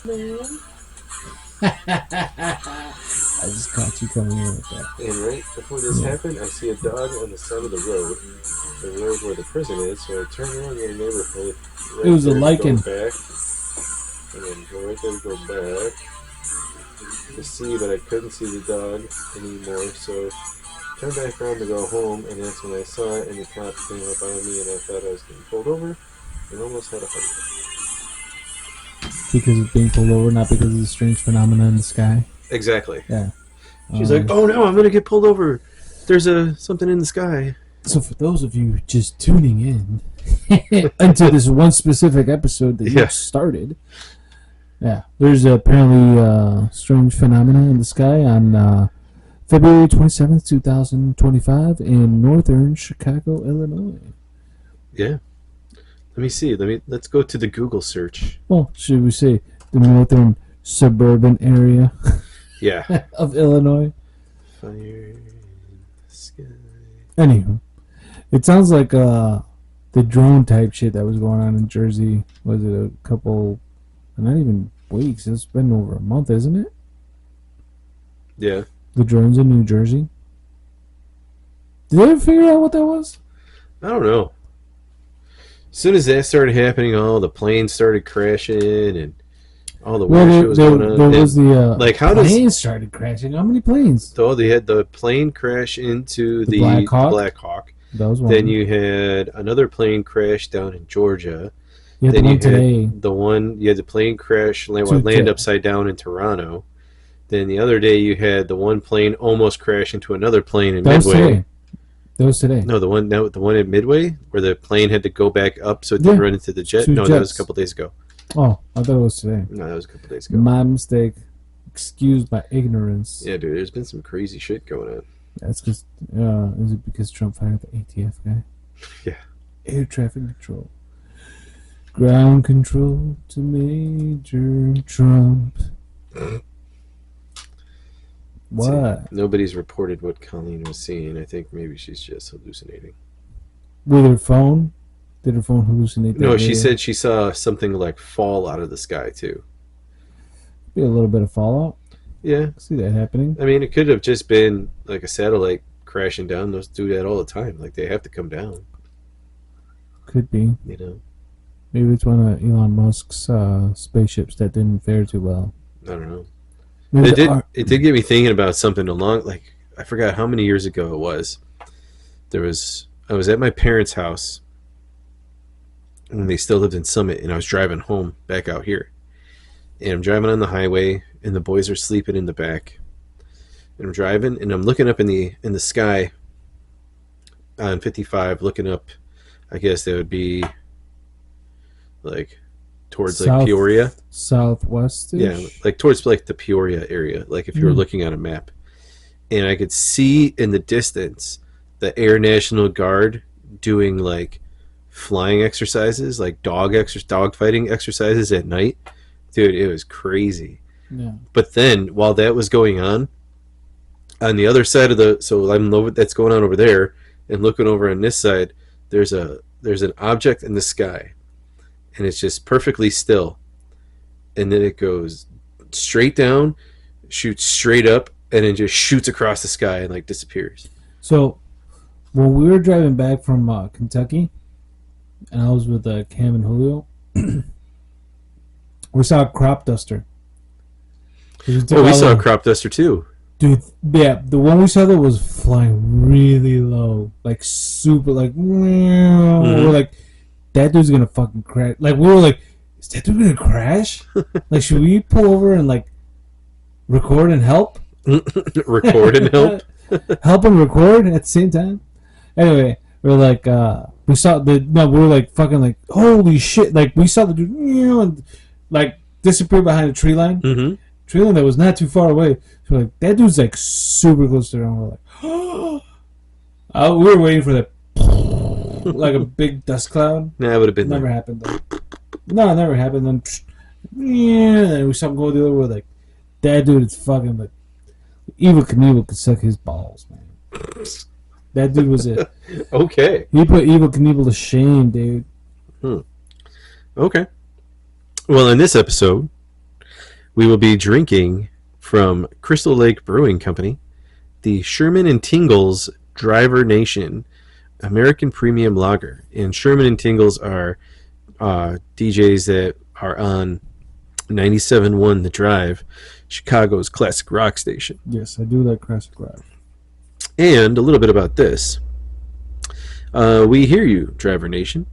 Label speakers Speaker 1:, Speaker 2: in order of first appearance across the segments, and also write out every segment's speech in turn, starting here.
Speaker 1: man.
Speaker 2: I just caught you coming in with that.
Speaker 1: And right before this happened, I see a dog on the side of the road where the prison is. So I turn around in the neighborhood,
Speaker 2: It
Speaker 1: right
Speaker 2: was a
Speaker 1: there to go
Speaker 2: lichen.
Speaker 1: back, and then go right there to go back to see, but I couldn't see the dog anymore. So turned back around to go home, and that's when I saw it, and the cops came up on me, and I thought I was getting pulled over, and almost had a heart
Speaker 2: Because of being pulled over, not because of the strange phenomena in the sky.
Speaker 1: attack. Exactly.
Speaker 2: Yeah.
Speaker 1: She's like, "Oh no, I'm gonna get pulled over. There's something in the sky."
Speaker 2: So for those of you just tuning in into this one specific episode that you started, there's apparently strange phenomena in the sky on February 27th, 2025 in northern Chicago, Illinois.
Speaker 1: Yeah. Let me see. Let's go to the Google search.
Speaker 2: Well, should we say the northern suburban area
Speaker 1: Yeah.
Speaker 2: of Illinois?
Speaker 1: Fire in the sky.
Speaker 2: Anywho, it sounds like the drone type shit that was going on in Jersey. Was it a couple, not even weeks, it's been over a month, isn't it?
Speaker 1: Yeah.
Speaker 2: The drones in New Jersey. Did they ever figure out what that was?
Speaker 1: I don't know. As soon as that started happening, all the planes started crashing and all the weird shit was going on.
Speaker 2: There was the
Speaker 1: like how
Speaker 2: planes started crashing. How many planes?
Speaker 1: So they had the plane crash into the Black Hawk.
Speaker 2: That was one.
Speaker 1: Then you had another plane crash down in Georgia.
Speaker 2: You had
Speaker 1: then
Speaker 2: the
Speaker 1: you
Speaker 2: one today.
Speaker 1: had you had the plane crash land upside down in Toronto. Then the other day you had the one plane almost crash into another plane in Midway.
Speaker 2: That was today.
Speaker 1: No, the one at Midway where the plane had to go back up so it didn't run into the jet. No, that was a couple days ago.
Speaker 2: Oh, I thought it was today.
Speaker 1: No, that was a couple days ago.
Speaker 2: My mistake. Excuse my ignorance.
Speaker 1: Yeah, dude, there's been some crazy shit going on.
Speaker 2: That's because is it because Trump fired the ATF guy?
Speaker 1: Yeah.
Speaker 2: Air traffic control. Ground control to Major Trump. What?
Speaker 1: See, nobody's reported what Colleen was seeing. I think maybe she's just hallucinating.
Speaker 2: With her phone? Did her phone hallucinate?
Speaker 1: No, she said she saw something like fall out of the sky too.
Speaker 2: Be a little bit of fallout.
Speaker 1: Yeah,
Speaker 2: I see that happening.
Speaker 1: I mean, it could have just been like a satellite crashing down. Those do that all the time. Like they have to come down.
Speaker 2: Could be.
Speaker 1: You know.
Speaker 2: Maybe it's one of Elon Musk's spaceships that didn't fare too well.
Speaker 1: I don't know. It did get me thinking about something I forgot how many years ago it was. I was at my parents' house when they still lived in Summit, and I was driving home back out here. And I'm driving on the highway, and the boys are sleeping in the back. And I'm driving, and I'm looking up in the sky on 55, looking up. I guess that would be like towards like Peoria,
Speaker 2: southwest.
Speaker 1: Yeah, like towards like the Peoria area. Like if you were looking at a map, and I could see in the distance the Air National Guard doing like flying exercises, like dog fighting exercises at night. Dude, it was crazy.
Speaker 2: Yeah.
Speaker 1: But then while that was going on the other side of that's going on over there, and looking over on this side, there's an object in the sky, and it's just perfectly still, and then it goes straight down, shoots straight up, and then just shoots across the sky and like disappears.
Speaker 2: So when we were driving back from Kentucky, and I was with Cam and Julio, we saw a crop duster.
Speaker 1: We saw a crop duster too.
Speaker 2: Dude, yeah, the one we saw that was flying really low, like super, like, we're like, that dude's gonna fucking crash. Like, we were like, is that dude gonna crash? Like, should we pull over and like record and help?
Speaker 1: Record and help?
Speaker 2: Help and record at the same time? Anyway, we're like, we were like fucking like, holy shit. Like, we saw the dude, and like disappear behind a tree line.
Speaker 1: Mm-hmm.
Speaker 2: Tree line that was not too far away. So we're like, that dude's like super close to the ground. We're like, oh. We were waiting for that, like a big dust cloud.
Speaker 1: Nah, it would have been
Speaker 2: never happened though. No, it never happened. Then, and we saw him go the other way. Like, that dude is fucking like, Evel Knievel could suck his balls, man. That dude was it.
Speaker 1: Okay.
Speaker 2: He put Evel Knievel to shame, dude.
Speaker 1: Okay. Well, in this episode, We will be drinking from Crystal Lake Brewing Company, the Sherman and Tingles Driver Nation American Premium Lager. And Sherman and Tingles are DJs that are on 97.1 The Drive, Chicago's classic rock station.
Speaker 2: Yes, I do like classic rock.
Speaker 1: And a little bit about this. We hear you, Driver Nation.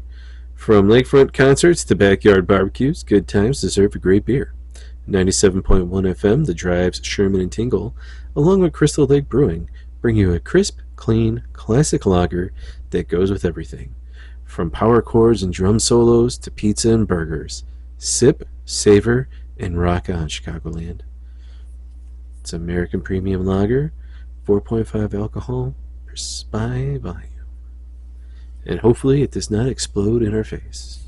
Speaker 1: From lakefront concerts to backyard barbecues, good times deserve a great beer. 97.1 FM, The Drive's Sherman and Tingle, along with Crystal Lake Brewing, bring you a crisp, clean, classic lager that goes with everything. From power chords and drum solos to pizza and burgers. Sip, savor, and rock on, Chicagoland. It's American Premium Lager, 4.5 alcohol by volume. And hopefully it does not explode in our face.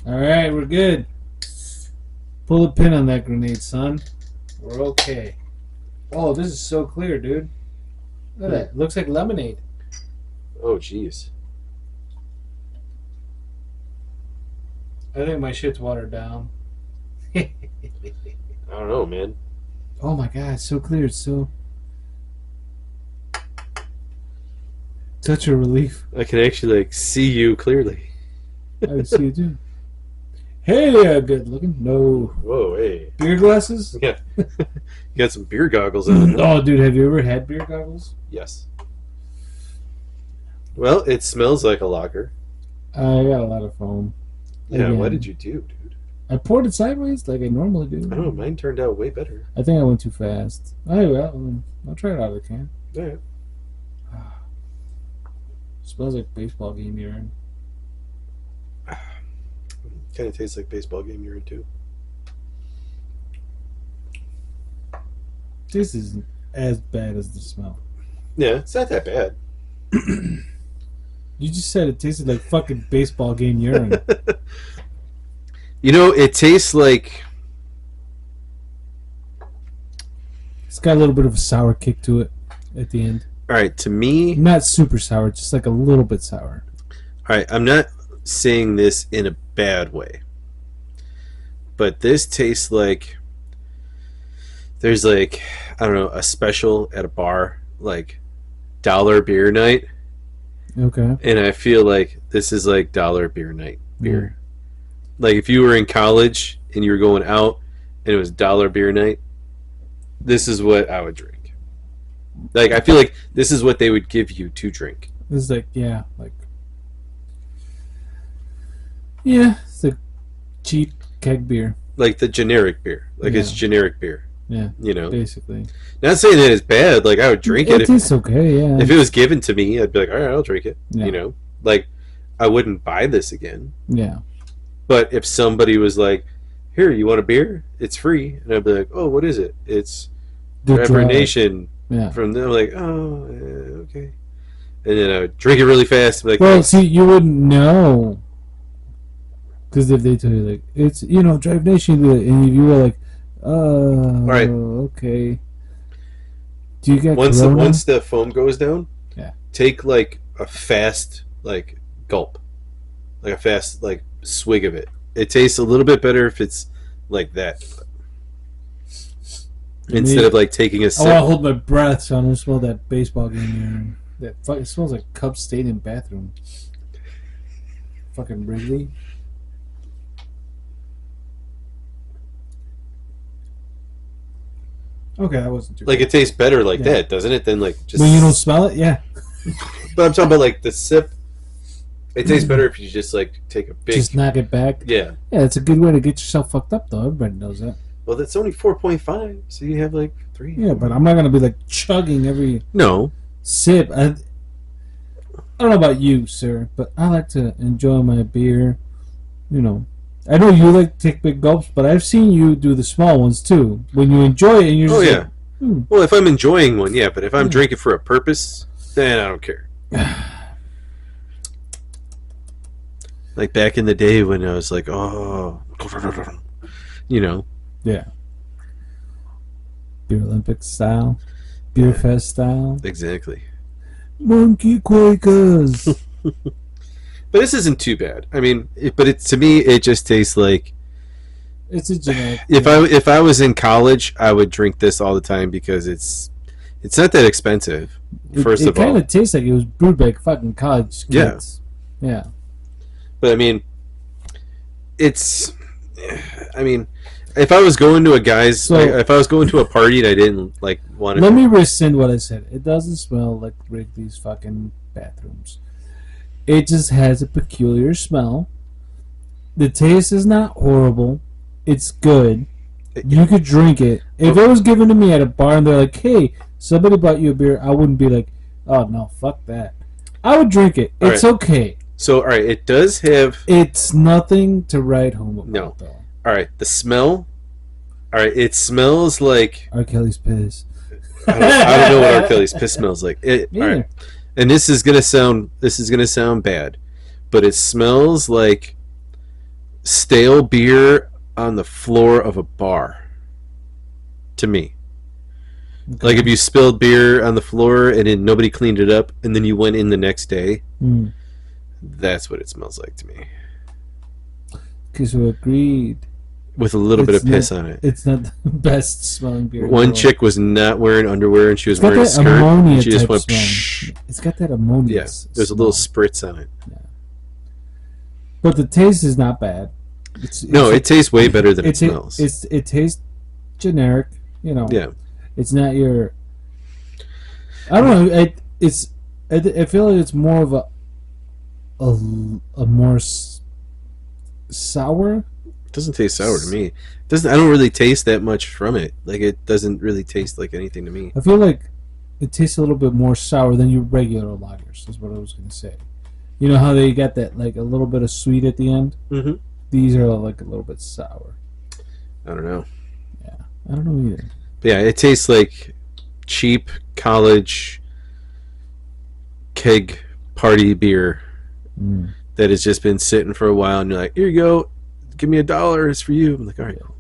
Speaker 2: All right, we're good. Pull a pin on that grenade, son. We're okay. Oh, this is so clear, dude. Look at that. It looks like lemonade.
Speaker 1: Oh, jeez.
Speaker 2: I think my shit's watered down.
Speaker 1: I don't know, man.
Speaker 2: Oh my god, it's so clear. It's so... Such a relief.
Speaker 1: I can actually, see you clearly.
Speaker 2: I see you too. Hey, good looking. No.
Speaker 1: Whoa, hey.
Speaker 2: Beer glasses?
Speaker 1: Yeah. You got some beer goggles on.
Speaker 2: Oh, dude, have you ever had beer goggles?
Speaker 1: Yes. Well, it smells like a lager.
Speaker 2: I got a lot of foam.
Speaker 1: Yeah,
Speaker 2: Again.
Speaker 1: what did you do, dude?
Speaker 2: I poured it sideways like I normally do.
Speaker 1: I don't know, mine turned out way better.
Speaker 2: I think I went too fast. Oh, well, I'll try it out of the can.
Speaker 1: Yeah.
Speaker 2: Smells like baseball game urine.
Speaker 1: Kind of tastes like baseball game urine, too.
Speaker 2: This isn't as bad as the smell.
Speaker 1: Yeah, it's not that bad.
Speaker 2: You just said it tasted like fucking baseball game urine.
Speaker 1: You know, it tastes like...
Speaker 2: It's got a little bit of a sour kick to it at the end.
Speaker 1: Alright, to me...
Speaker 2: Not super sour, just like a little bit sour.
Speaker 1: Alright, I'm not saying this in a bad way. But this tastes like... There's like, I don't know, a special at a bar, like $1 beer night.
Speaker 2: Okay.
Speaker 1: And I feel like this is like $1 beer night beer. Like if you were in college and you were going out and it was $1 beer night, this is what I would drink. Like I feel like this is what they would give you to drink.
Speaker 2: This is like, yeah, it's like cheap keg beer.
Speaker 1: Like the generic beer. Like it's generic beer.
Speaker 2: Yeah.
Speaker 1: You know.
Speaker 2: Basically.
Speaker 1: Not saying that it's bad, like I would drink it.
Speaker 2: It's okay, yeah.
Speaker 1: If it was given to me, I'd be like, alright, I'll drink it.
Speaker 2: Yeah.
Speaker 1: You know? Like I wouldn't buy this again.
Speaker 2: Yeah.
Speaker 1: But if somebody was like, here, you want a beer? It's free. And I'd be like, oh, what is it? It's Driver Nation.
Speaker 2: Yeah.
Speaker 1: From them, like, oh, okay. And then I would drink it really fast. And be like,
Speaker 2: well, see, you wouldn't know. Because if they tell you, like, it's, Drive Nation, and you were like,
Speaker 1: right.
Speaker 2: Okay. Do you get
Speaker 1: once the foam goes down, take, like, a fast, like, gulp. Like a fast, like, swig of it. It tastes a little bit better if it's like that. Instead of like taking a sip.
Speaker 2: I want to hold my breath so I don't smell that baseball game urine. It smells like Cubs Stadium bathroom. Fucking Wrigley. Okay, that wasn't too
Speaker 1: like bad. It tastes better like that, doesn't it? Than like just
Speaker 2: when you don't smell it, yeah.
Speaker 1: But I'm talking about like the sip. It tastes better if you just like take a big.
Speaker 2: Just knock it back.
Speaker 1: Yeah.
Speaker 2: Yeah, it's a good way to get yourself fucked up, though. Everybody knows that.
Speaker 1: Well, that's only 4.5, so you have like 3.
Speaker 2: Yeah, but I'm not gonna be like chugging every sip. I don't know about you, sir, but I like to enjoy my beer. I know you like to take big gulps, but I've seen you do the small ones too. When you enjoy it, and you're just
Speaker 1: Well, if I'm enjoying one, yeah, but if I'm drinking for a purpose, then I don't care. Like back in the day when I was like,
Speaker 2: Yeah. Beer Olympics style. Beer Fest style.
Speaker 1: Exactly.
Speaker 2: Monkey Quakers.
Speaker 1: But But this isn't too bad. I mean, to me, it just tastes like.
Speaker 2: It's a generic.
Speaker 1: If I was in college, I would drink this all the time because it's not that expensive. First
Speaker 2: it
Speaker 1: of all,
Speaker 2: kind of tastes like it was brewed by fucking college kids. Yeah.
Speaker 1: But I mean, it's. I mean, if I was going to a guy's, if I was going to a party and I didn't like want to.
Speaker 2: Let me rescind what I said. It doesn't smell like Wrigley's fucking bathrooms. It just has a peculiar smell. The taste is not horrible. It's good. You could drink it. If it was given to me at a bar and they're like, "Hey, somebody bought you a beer," I wouldn't be like, "Oh no, fuck that." I would drink it. It's okay.
Speaker 1: So, all right, it does have.
Speaker 2: It's nothing to write home about.
Speaker 1: No.
Speaker 2: Though.
Speaker 1: All right, the smell. All right, it smells like
Speaker 2: R. Kelly's piss.
Speaker 1: I don't know what R. Kelly's piss smells like. All right, and this is gonna sound bad, but it smells like stale beer on the floor of a bar. To me, like if you spilled beer on the floor and then nobody cleaned it up, and then you went in the next day. That's what it smells like to me.
Speaker 2: Because we agreed.
Speaker 1: With a little bit of piss on it.
Speaker 2: It's not the best smelling beer.
Speaker 1: One chick was not wearing underwear and she was wearing a skirt. And she just went.
Speaker 2: It's got that ammonia.
Speaker 1: Yeah, there's a little spritz on it. Yeah.
Speaker 2: But the taste is not bad.
Speaker 1: It tastes way better than it smells.
Speaker 2: It tastes generic. You know.
Speaker 1: Yeah.
Speaker 2: It's not your. I don't know. I feel like it's more of a more sour.
Speaker 1: It doesn't taste sour to me. I don't really taste that much from it. Like it doesn't really taste like anything to me.
Speaker 2: I feel like it tastes a little bit more sour than your regular lagers. Is what I was going to say. You know how they got that like a little bit of sweet at the end.
Speaker 1: Mm-hmm.
Speaker 2: These are like a little bit sour.
Speaker 1: I don't know.
Speaker 2: Yeah, I don't know either.
Speaker 1: But yeah, it tastes like cheap college keg party beer that has just been sitting for a while, and you're like, "Here you go, give me $1. It's for you." I'm like, "All right, cool."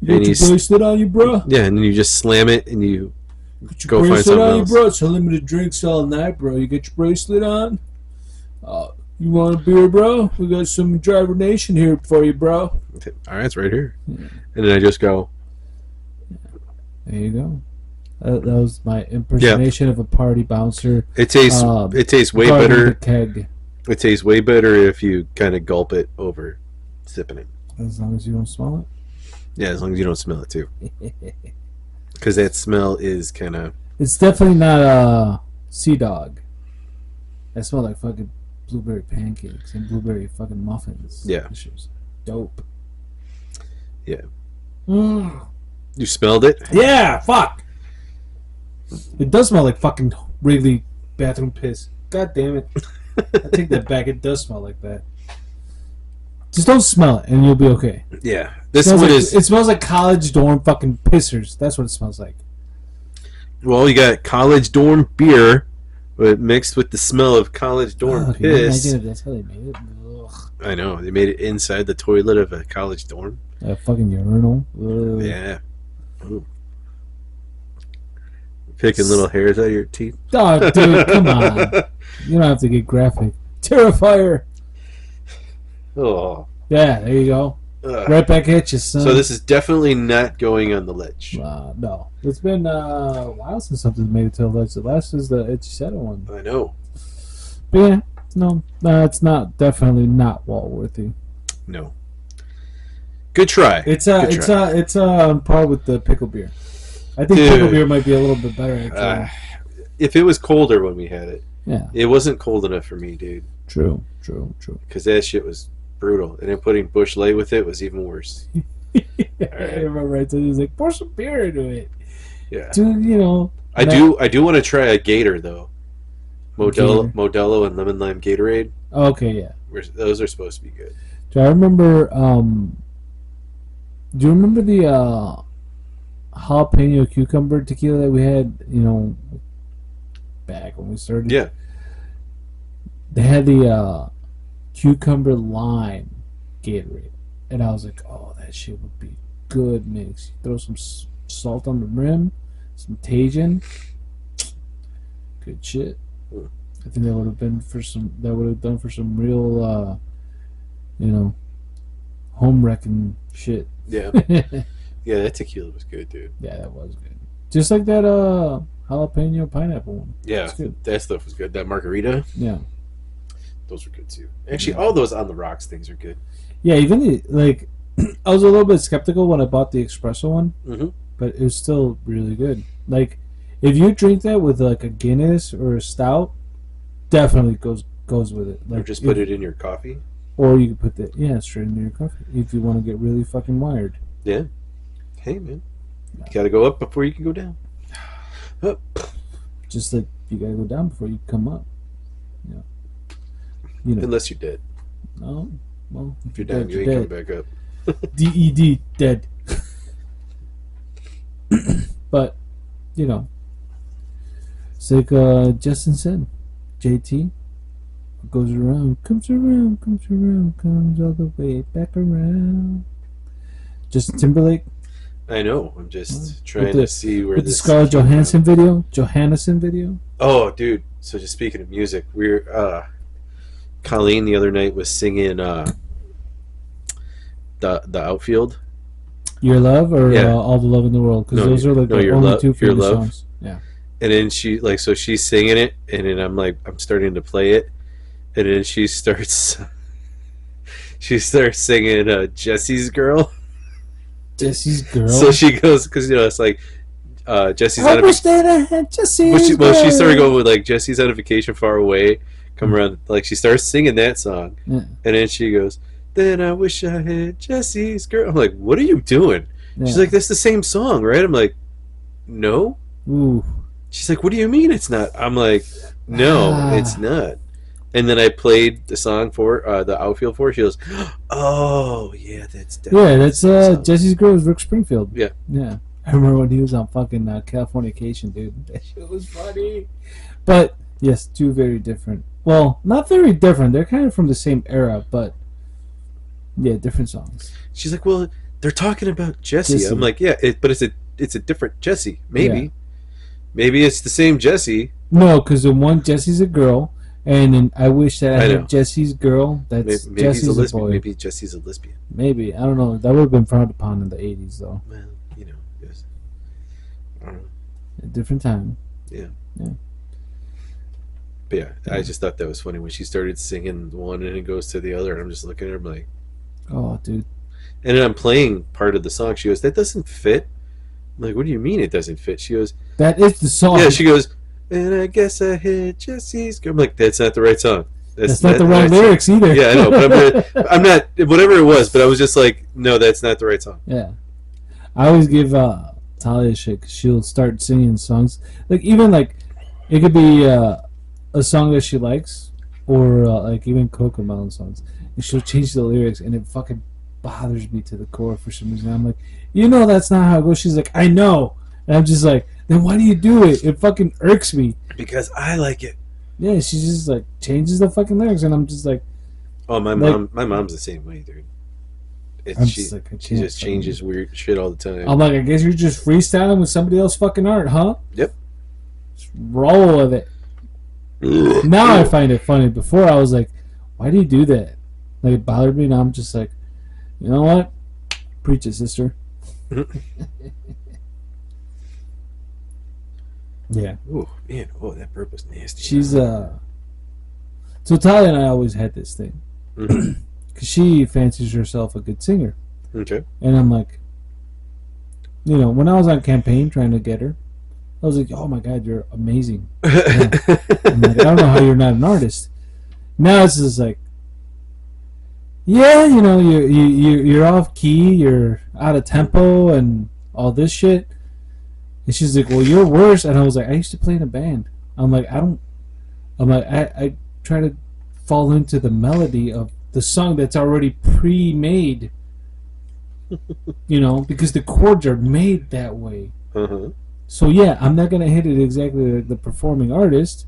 Speaker 2: You got your bracelet on you, bro?
Speaker 1: Yeah, and then you just slam it, and you
Speaker 2: go find something else. You, bro? It's unlimited drinks all night, bro. You got your bracelet on? You want a beer, bro? We got some Driver Nation here for you, bro.
Speaker 1: All right, it's right here. Yeah. And then I just go.
Speaker 2: There you go. That was my impersonation of a party bouncer.
Speaker 1: It tastes way better. Keg. It tastes way better if you kind of gulp it over sipping it.
Speaker 2: As long as you don't smell it?
Speaker 1: Yeah, as long as you don't smell it too. Because that smell is kind of...
Speaker 2: It's definitely not Sea Dog. That smell like fucking blueberry pancakes and blueberry fucking muffins.
Speaker 1: Yeah.
Speaker 2: This shit's dope.
Speaker 1: Yeah. You smelled it?
Speaker 2: Yeah, fuck. It does smell like fucking Wrigley bathroom piss. God damn it. I take that back. It does smell like that. Just don't smell it and you'll be okay.
Speaker 1: Yeah.
Speaker 2: It smells like college dorm fucking pissers. That's what it smells like.
Speaker 1: Well, you got college dorm beer but mixed with the smell of college dorm piss.
Speaker 2: That's how they made it. Ugh.
Speaker 1: I know. They made it inside the toilet of a college dorm.
Speaker 2: A fucking urinal. Ugh.
Speaker 1: Yeah. Ooh. Picking little hairs out of your teeth.
Speaker 2: Oh, dude, come on. You don't have to get graphic. Terrifier.
Speaker 1: Oh.
Speaker 2: Yeah, there you go. Right back at you, son.
Speaker 1: So this is definitely not going on the ledge.
Speaker 2: No. It's been a while since something made it to the ledge. The last is the Itchy Shadow one.
Speaker 1: I know.
Speaker 2: But yeah, no, it's not. Definitely not Walworthy.
Speaker 1: No. Good try.
Speaker 2: It's on par with the pickle beer. I think pickle beer might be a little bit better. Actually.
Speaker 1: If it was colder when we had it,
Speaker 2: yeah,
Speaker 1: it wasn't cold enough for me, dude.
Speaker 2: True.
Speaker 1: Because that shit was brutal, and then putting Busch Light with it was even worse.
Speaker 2: Right. I remember he was like, pour some beer into it.
Speaker 1: Yeah,
Speaker 2: dude, you know.
Speaker 1: I do want to try a Gator though. Modelo and lemon lime Gatorade.
Speaker 2: Okay, yeah.
Speaker 1: Those are supposed to be good.
Speaker 2: Do I remember? Do you remember the jalapeno cucumber tequila that we had? You know, back when we started.
Speaker 1: Yeah.
Speaker 2: They had the cucumber lime Gatorade, and I was like, "Oh, that shit would be good mix. You throw some salt on the rim, some Tajin, good shit." I think that would have been for some. That would have done for some real, you know, home wrecking shit.
Speaker 1: Yeah. Yeah, that tequila was good, dude.
Speaker 2: Yeah, that was good. Just like that jalapeno pineapple one.
Speaker 1: Yeah,
Speaker 2: It's good.
Speaker 1: that stuff was good. That margarita,
Speaker 2: Yeah.
Speaker 1: those were good too. Actually,
Speaker 2: Yeah.
Speaker 1: all those on the rocks things are good.
Speaker 2: Yeah, even like I was a little bit skeptical when I bought the espresso one,
Speaker 1: Mm-hmm.
Speaker 2: but it was still really good. Like if you drink that with like a Guinness or a stout, definitely goes with it. Like
Speaker 1: Or just put it in your coffee.
Speaker 2: or you can put that straight into your coffee if you want to get really fucking wired.
Speaker 1: Yeah. Hey, man.
Speaker 2: Yeah.
Speaker 1: You gotta go up before you can go down. Up.
Speaker 2: Just like you gotta go down before you come up. Yeah. You know.
Speaker 1: Unless you're dead.
Speaker 2: No. Well,
Speaker 1: If you're down, you ain't
Speaker 2: dead.
Speaker 1: coming back up.
Speaker 2: DED dead. But you know, it's like Justin said, JT. What goes around, comes around, comes around, comes all the way back around. Justin Timberlake.
Speaker 1: I know. I'm just trying
Speaker 2: With the-
Speaker 1: to see where
Speaker 2: With the
Speaker 1: this
Speaker 2: Scarlett
Speaker 1: came
Speaker 2: Johansson video, Johansson video.
Speaker 1: Oh, dude. So just speaking of music, Colleen the other night was singing the outfield.
Speaker 2: Your Love or
Speaker 1: Yeah.
Speaker 2: All the Love in the World? Because
Speaker 1: No,
Speaker 2: those are like
Speaker 1: no,
Speaker 2: the
Speaker 1: Your
Speaker 2: only
Speaker 1: Love-
Speaker 2: two
Speaker 1: Your
Speaker 2: favorite
Speaker 1: Love.
Speaker 2: songs. Yeah.
Speaker 1: And then so she's singing it, and then I'm starting to play it, and then she starts singing Jessie's Girl.
Speaker 2: Jesse's Girl.
Speaker 1: So she goes, because it's like Jesse's
Speaker 2: I
Speaker 1: on
Speaker 2: wish that I had Jesse's
Speaker 1: well, she started
Speaker 2: Girl.
Speaker 1: going with like Jesse's on a vacation far away, come around, like she starts singing that song,
Speaker 2: Yeah.
Speaker 1: and then she goes, then I wish I had Jesse's Girl. I'm like, what are you doing? She's
Speaker 2: Yeah.
Speaker 1: like, that's the same song, right? I'm like, no.
Speaker 2: Ooh.
Speaker 1: She's like, what do you mean it's not? I'm like, no,
Speaker 2: Ah.
Speaker 1: it's not. And then I played the song for the outfield for her. She goes, oh yeah, that's definitely
Speaker 2: Yeah, that's
Speaker 1: the same song.
Speaker 2: Jesse's Girl is Rick Springfield.
Speaker 1: Yeah.
Speaker 2: Yeah. I remember when he was on fucking Californication, dude. That shit was funny. But yes, two very different. Well, not very different. They're kind of from the same era, but yeah, different songs.
Speaker 1: She's like, well, they're talking about Jessie.
Speaker 2: Jessie.
Speaker 1: I'm like, yeah, but it's a different Jessie. Maybe it's the same Jessie.
Speaker 2: No, because the one Jesse's a girl, and then I wish that I
Speaker 1: I know.
Speaker 2: had Jesse's girl. That's
Speaker 1: Maybe he's
Speaker 2: Jesse's
Speaker 1: a
Speaker 2: a
Speaker 1: lesbian.
Speaker 2: boy.
Speaker 1: Maybe Jessie's a lesbian.
Speaker 2: Maybe, I don't know. That would have been frowned upon in the '80s, though.
Speaker 1: Well, yes. I don't know.
Speaker 2: A different time.
Speaker 1: But yeah, I just thought that was funny when she started singing one and it goes to the other, and I'm just looking at her I'm like,
Speaker 2: Oh, dude.
Speaker 1: and then I'm playing part of the song. She goes, that doesn't fit. I'm like, what do you mean it doesn't fit? She goes,
Speaker 2: That is the song.
Speaker 1: yeah. She goes, and I guess I hit Jesse's Girl. I'm like, that's not the right song.
Speaker 2: That's not the right lyrics either.
Speaker 1: Yeah, I know, but I'm not. Whatever it was, but I was just like, no, that's not the right song.
Speaker 2: Yeah. I always give Talia shit 'cause she'll start singing songs. Like, even, like, it could be a song that she likes, or, like, even Cocomelon songs. And she'll change the lyrics, and it fucking bothers me to the core for some reason. I'm like, that's not how it goes. She's like, I know. And I'm just like, then why do you do it? It fucking irks me.
Speaker 1: Because I like it.
Speaker 2: Yeah, she just, like, changes the fucking lyrics, and I'm just like,
Speaker 1: Oh, my mom's the same way, dude.
Speaker 2: I'm
Speaker 1: She
Speaker 2: just like, I
Speaker 1: she
Speaker 2: can't
Speaker 1: just changes weird shit all the time.
Speaker 2: I'm like, I guess you're just freestyling with somebody else's fucking art, huh?
Speaker 1: Yep.
Speaker 2: Just roll with it. Now I find it funny. Before I was like, why do you do that? Like, it bothered me. Now I'm just like, you know what? Preach it, sister. Yeah.
Speaker 1: Oh man, that burp was nasty.
Speaker 2: She's so Talia and I always had this thing.
Speaker 1: Mhm.
Speaker 2: Because she fancies herself a good singer.
Speaker 1: Okay.
Speaker 2: And I'm like, when I was on campaign trying to get her, I was like, oh my God, you're amazing. I'm like, I don't know how you're not an artist. Now it's just like, yeah, you're off key, you're out of tempo, and all this shit. And she's like, well, you're worse. And I was like, I used to play in a band. I try to fall into the melody of the song that's already pre-made. Because the chords are made that way.
Speaker 1: Uh-huh.
Speaker 2: So yeah, I'm not gonna hit it exactly like the performing artist.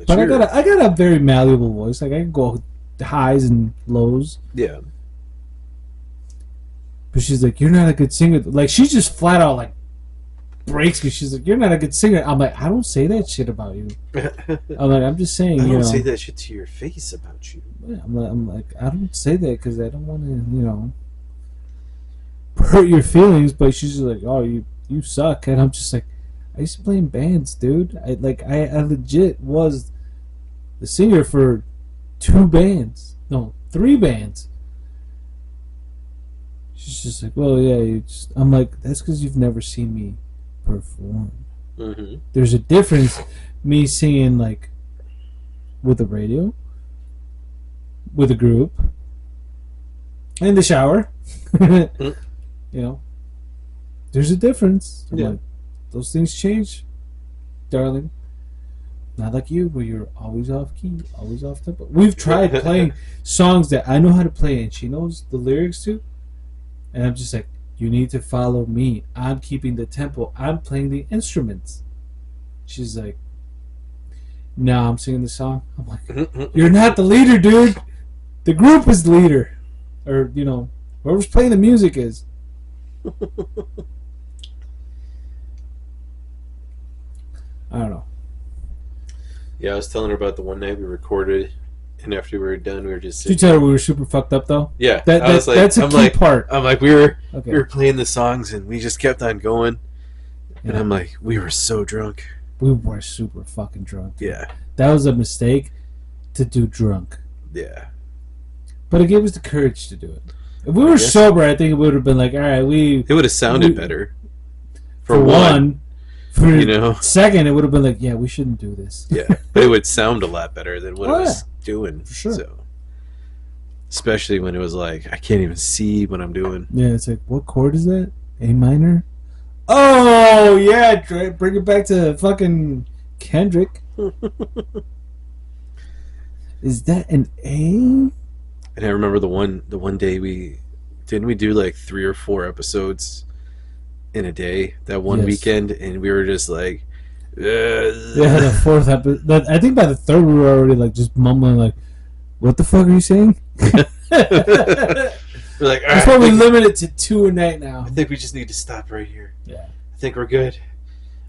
Speaker 2: But I got a very malleable voice. Like, I can go highs and lows.
Speaker 1: Yeah.
Speaker 2: But she's like, you're not a good singer. Like, she's just flat out like, breaks me. She's like, "You're not a good singer." I'm like, "I don't say that shit about you." I'm like, "I'm just saying."
Speaker 1: I
Speaker 2: you
Speaker 1: don't
Speaker 2: know,
Speaker 1: say that shit to your face about you.
Speaker 2: Yeah, I'm like, I don't say that because I don't want to, hurt your feelings. But she's just like, "Oh, you suck," and I'm just like, I used to play in bands, dude. I legit was the singer for 2 bands, no, 3 bands. She's just like, "Well, yeah." I'm like, "That's because you've never seen me perform."
Speaker 1: Mm-hmm.
Speaker 2: There's a difference, me singing like with a radio, with a group, in the shower.
Speaker 1: Mm-hmm.
Speaker 2: You know, there's a difference. I'm
Speaker 1: Yeah.
Speaker 2: like, those things change, darling. Not like you, where you're always off key, always off tempo. We've tried playing songs that I know how to play and she knows the lyrics to, and I'm just like, you need to follow me. I'm keeping the tempo. I'm playing the instruments. She's like, no, I'm singing the song. I'm like, you're not the leader, dude. The group is the leader, or whoever's playing the music is. I don't know.
Speaker 1: Yeah, I was telling her about the one night we recorded, and after we were done, we were just
Speaker 2: Did you
Speaker 1: sitting.
Speaker 2: tell her we were super fucked up though?
Speaker 1: Yeah,
Speaker 2: I was like, that's a key part.
Speaker 1: I'm like, we were
Speaker 2: Okay.
Speaker 1: playing the songs, and we just kept on going, and
Speaker 2: Yeah.
Speaker 1: I'm like, we were so drunk.
Speaker 2: We were super fucking drunk.
Speaker 1: Yeah,
Speaker 2: That was a mistake to do drunk.
Speaker 1: yeah.
Speaker 2: But it gave us the courage to do it. If we were sober, I think it would have been like, all right,
Speaker 1: It would have sounded better.
Speaker 2: For one. For second, it would have been like, yeah, we shouldn't do this.
Speaker 1: Yeah, but it would sound a lot better than what I was doing.
Speaker 2: For sure.
Speaker 1: So, especially when it was like, I can't even see what I'm doing.
Speaker 2: Yeah, it's like, what chord is that? A minor? Oh, yeah, bring it back to fucking Kendrick. Is that an A?
Speaker 1: And I remember the one day we do like 3 or 4 episodes in a day that one weekend, and we were just like,
Speaker 2: yeah, the 4th episode. I think by the 3rd we were already like just mumbling like, what the fuck are you saying?
Speaker 1: We're like,
Speaker 2: that's why we limit it to 2 a night now.
Speaker 1: I think we just need to stop right here.
Speaker 2: Yeah,
Speaker 1: I think we're good.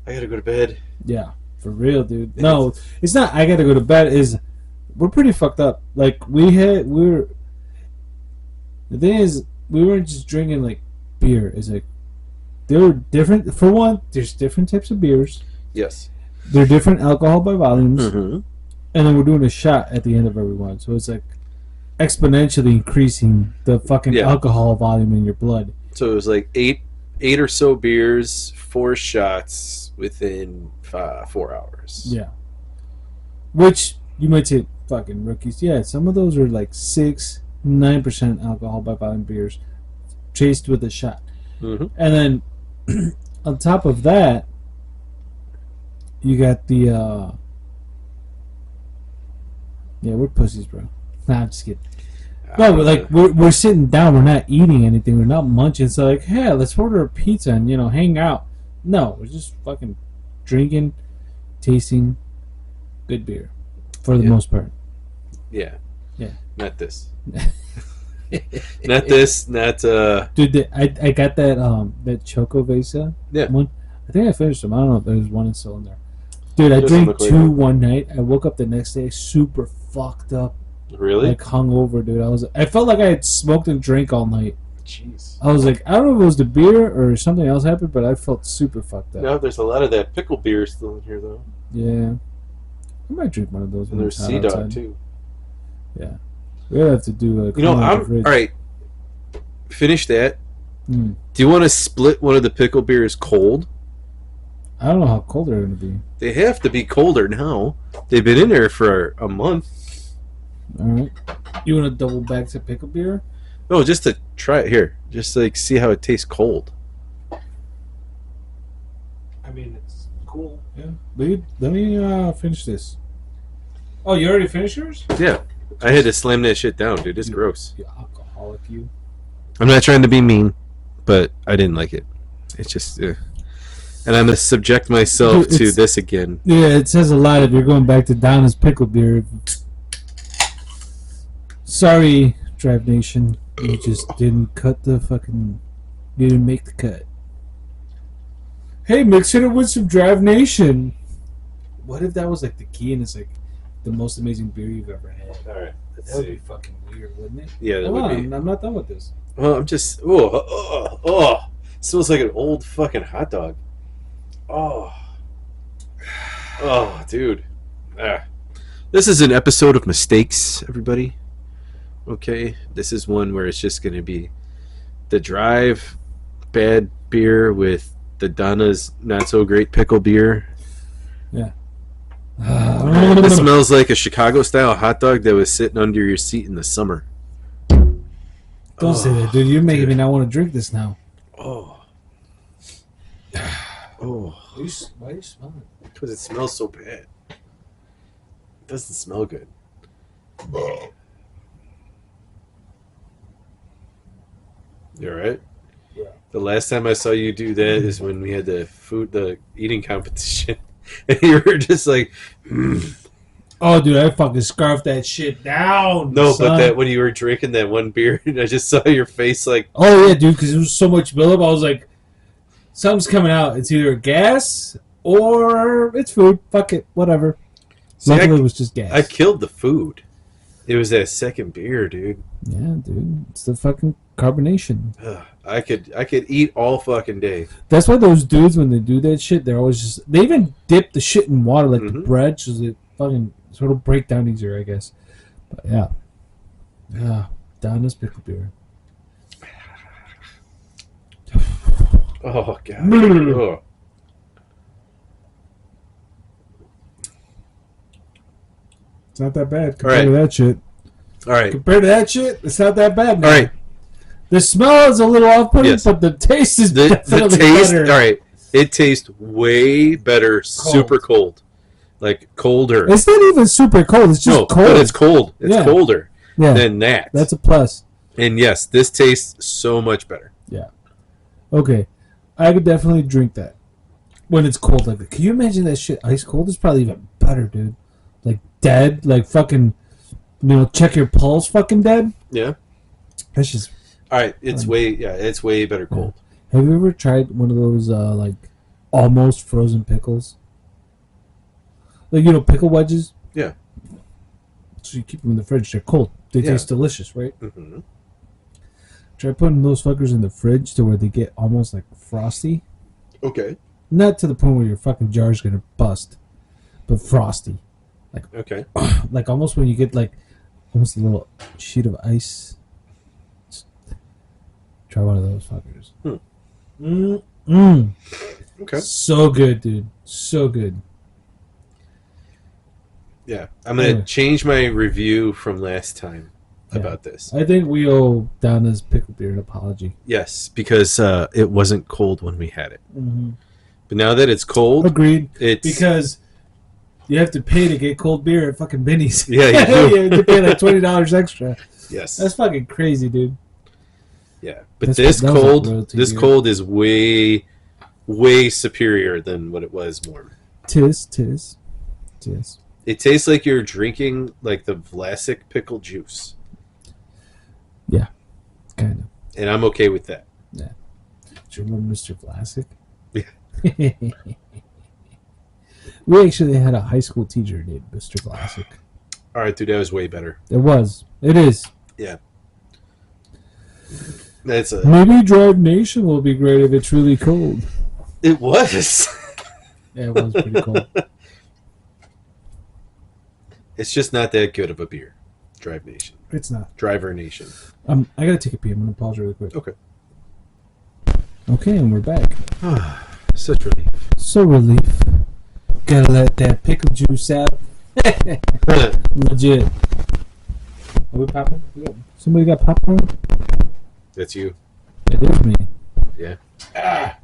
Speaker 1: I gotta go to bed.
Speaker 2: Yeah, for real, dude. No, it's not. I gotta go to bed. We're pretty fucked up. Like the thing is, we weren't just drinking like beer. It's like there were different. For one, there's different types of beers.
Speaker 1: Yes.
Speaker 2: They're different alcohol by volumes,
Speaker 1: mm-hmm.
Speaker 2: and then we're doing a shot at the end of every one. So it's like exponentially increasing the fucking alcohol volume in your blood.
Speaker 1: So it was like eight or so beers, 4 shots within 4 hours.
Speaker 2: Yeah. Which you might say, fucking rookies. Yeah, some of those are like 6-9% alcohol by volume beers, chased with a shot.
Speaker 1: Mm-hmm.
Speaker 2: And then on top of that, you got the yeah, we're pussies, bro. Nah, I'm just kidding. No, but like we're sitting down, we're not eating anything, we're not munching. So like, hey, let's order a pizza and hang out. No, we're just fucking drinking, tasting good beer for the most part.
Speaker 1: Yeah.
Speaker 2: Yeah.
Speaker 1: Not this. Not this. Not.
Speaker 2: Dude, I got that Choco Vesa.
Speaker 1: Yeah.
Speaker 2: One. I think I finished them. I don't know if there's one still in there. Dude, I drank 2 one night. I woke up the next day super fucked up.
Speaker 1: Really?
Speaker 2: Like hungover, dude. I felt like I had smoked and drank all night.
Speaker 1: Jeez.
Speaker 2: I was like, I don't know if it was the beer or something else happened, but I felt super fucked up.
Speaker 1: No, there's a lot of that pickle beer still in here, though.
Speaker 2: Yeah. I might drink one of those.
Speaker 1: And there's Sea Dog, too.
Speaker 2: Yeah. We'll have to do a...
Speaker 1: all right. Finish that.
Speaker 2: Mm.
Speaker 1: Do you want to split one of the pickle beers cold?
Speaker 2: I don't know how cold they're going to be.
Speaker 1: They have to be colder now. They've been in there for a month.
Speaker 2: All right. You want to double back to pickle beer?
Speaker 1: No, just to try it here. Just like see how it tastes cold.
Speaker 2: I mean, it's cool. Yeah. Let me finish this. Oh, you already finished yours?
Speaker 1: Yeah. I had to slam that shit down, dude. It's gross.
Speaker 2: You alcoholic, you.
Speaker 1: I'm not trying to be mean, but I didn't like it. It's just... and I'm going to subject myself to this again.
Speaker 2: Yeah, it says a lot if you're going back to Donna's pickle beer. Sorry, Drive Nation. You just didn't cut the fucking... You didn't make the cut. Hey, mixing it with some Drive Nation. What if that was like the key and it's like the most amazing beer you've ever had?
Speaker 1: All right, let's
Speaker 2: That would
Speaker 1: see.
Speaker 2: be fucking weird, wouldn't it?
Speaker 1: Yeah, that
Speaker 2: Hold
Speaker 1: would
Speaker 2: on,
Speaker 1: be.
Speaker 2: I'm not done with this.
Speaker 1: Well, I'm just. Smells like an old fucking hot dog. Oh, dude. Ah. This is an episode of mistakes, everybody. Okay, this is one where it's just going to be the Drive bad beer with the Donna's not so great pickle beer.
Speaker 2: Yeah.
Speaker 1: This smells like a Chicago style hot dog that was sitting under your seat in the summer.
Speaker 2: Don't say that, dude. You're making me not want to drink this now.
Speaker 1: Oh.
Speaker 2: Why are you smelling it?
Speaker 1: Because it smells so bad. It doesn't smell good. You alright?
Speaker 2: Yeah.
Speaker 1: The last time I saw you do that is when we had the eating competition. And you were just like,
Speaker 2: Oh, dude, I fucking scarfed that shit down.
Speaker 1: No,
Speaker 2: son.
Speaker 1: but that when you were drinking that one beer, and I just saw your face like,
Speaker 2: Oh, yeah, dude, because there was so much buildup. I was like, something's coming out. It's either gas or it's food. Fuck it. Whatever. Luckily, it was just gas.
Speaker 1: I killed the food. It was that second beer, dude.
Speaker 2: Yeah, dude. It's the fucking carbonation.
Speaker 1: Ugh, I could eat all fucking day.
Speaker 2: That's why those dudes, when they do that shit, they're always just... They even dip the shit in water, like the bread, so it fucking sort of break down easier, I guess. But, yeah. Yeah. Donna's pickle beer.
Speaker 1: Oh, God. Oh.
Speaker 2: It's not that bad compared to that shit.
Speaker 1: All right.
Speaker 2: Compared to that shit, it's not that bad, man.
Speaker 1: All right.
Speaker 2: The smell is a little off-putting,
Speaker 1: Yes.
Speaker 2: but the taste is
Speaker 1: The
Speaker 2: definitely
Speaker 1: taste,
Speaker 2: better.
Speaker 1: all right. It tastes way better, super cold. Like colder.
Speaker 2: It's not even super cold. It's just cold.
Speaker 1: But it's cold. It's
Speaker 2: Yeah.
Speaker 1: colder
Speaker 2: Yeah.
Speaker 1: than that.
Speaker 2: That's a plus.
Speaker 1: And yes, this tastes so much better.
Speaker 2: Yeah. Okay. I could definitely drink that when it's cold like that. Can you imagine that shit ice cold? It's probably even better, dude. Like dead, like fucking, check your pulse, fucking dead.
Speaker 1: Yeah.
Speaker 2: That's just.
Speaker 1: All right. It's way better cold.
Speaker 2: Have you ever tried one of those like almost frozen pickles? Like pickle wedges.
Speaker 1: Yeah.
Speaker 2: So you keep them in the fridge. They're cold. They taste delicious, right?
Speaker 1: Mm-hmm.
Speaker 2: Try putting those fuckers in the fridge to where they get almost like frosty.
Speaker 1: Okay.
Speaker 2: Not to the point where your fucking jar's gonna bust, but frosty.
Speaker 1: Okay.
Speaker 2: Like almost when you get like almost a little sheet of ice. Try one of those fuckers.
Speaker 1: Okay.
Speaker 2: So good, dude. So good.
Speaker 1: Yeah. I'm going to change my review from last time about this.
Speaker 2: I think we owe Donna's pickle beer an apology.
Speaker 1: Yes, because it wasn't cold when we had it.
Speaker 2: Mm-hmm.
Speaker 1: But now that it's cold...
Speaker 2: Agreed.
Speaker 1: It's...
Speaker 2: Because you have to pay to get cold beer at fucking Benny's.
Speaker 1: Yeah, you do.
Speaker 2: You have to pay like $20 extra.
Speaker 1: Yes.
Speaker 2: That's fucking crazy, dude.
Speaker 1: Yeah. But
Speaker 2: That's
Speaker 1: this cold is way, way superior than what it was warm.
Speaker 2: Tis.
Speaker 1: It tastes like you're drinking like the Vlasic pickle juice.
Speaker 2: Yeah, kind of.
Speaker 1: And I'm okay with that.
Speaker 2: Yeah. Do you remember Mr. Vlasic?
Speaker 1: Yeah.
Speaker 2: We actually had a high school teacher named Mr. Vlasic.
Speaker 1: All right, dude, that was way better.
Speaker 2: It was. It is.
Speaker 1: Yeah. That's
Speaker 2: Maybe Drive Nation will be great if it's really cold.
Speaker 1: It was.
Speaker 2: Yeah, it was pretty cold.
Speaker 1: It's just not that good of a beer. Drive Nation.
Speaker 2: It's not.
Speaker 1: Driver Nation.
Speaker 2: I gotta take a pee. I'm gonna pause really quick.
Speaker 1: Okay.
Speaker 2: Okay, and we're back.
Speaker 1: Such relief.
Speaker 2: So relief. Gotta let that pickle juice out. Legit. Are we popping? Somebody got popcorn?
Speaker 1: That's you.
Speaker 2: It is me.
Speaker 1: Yeah.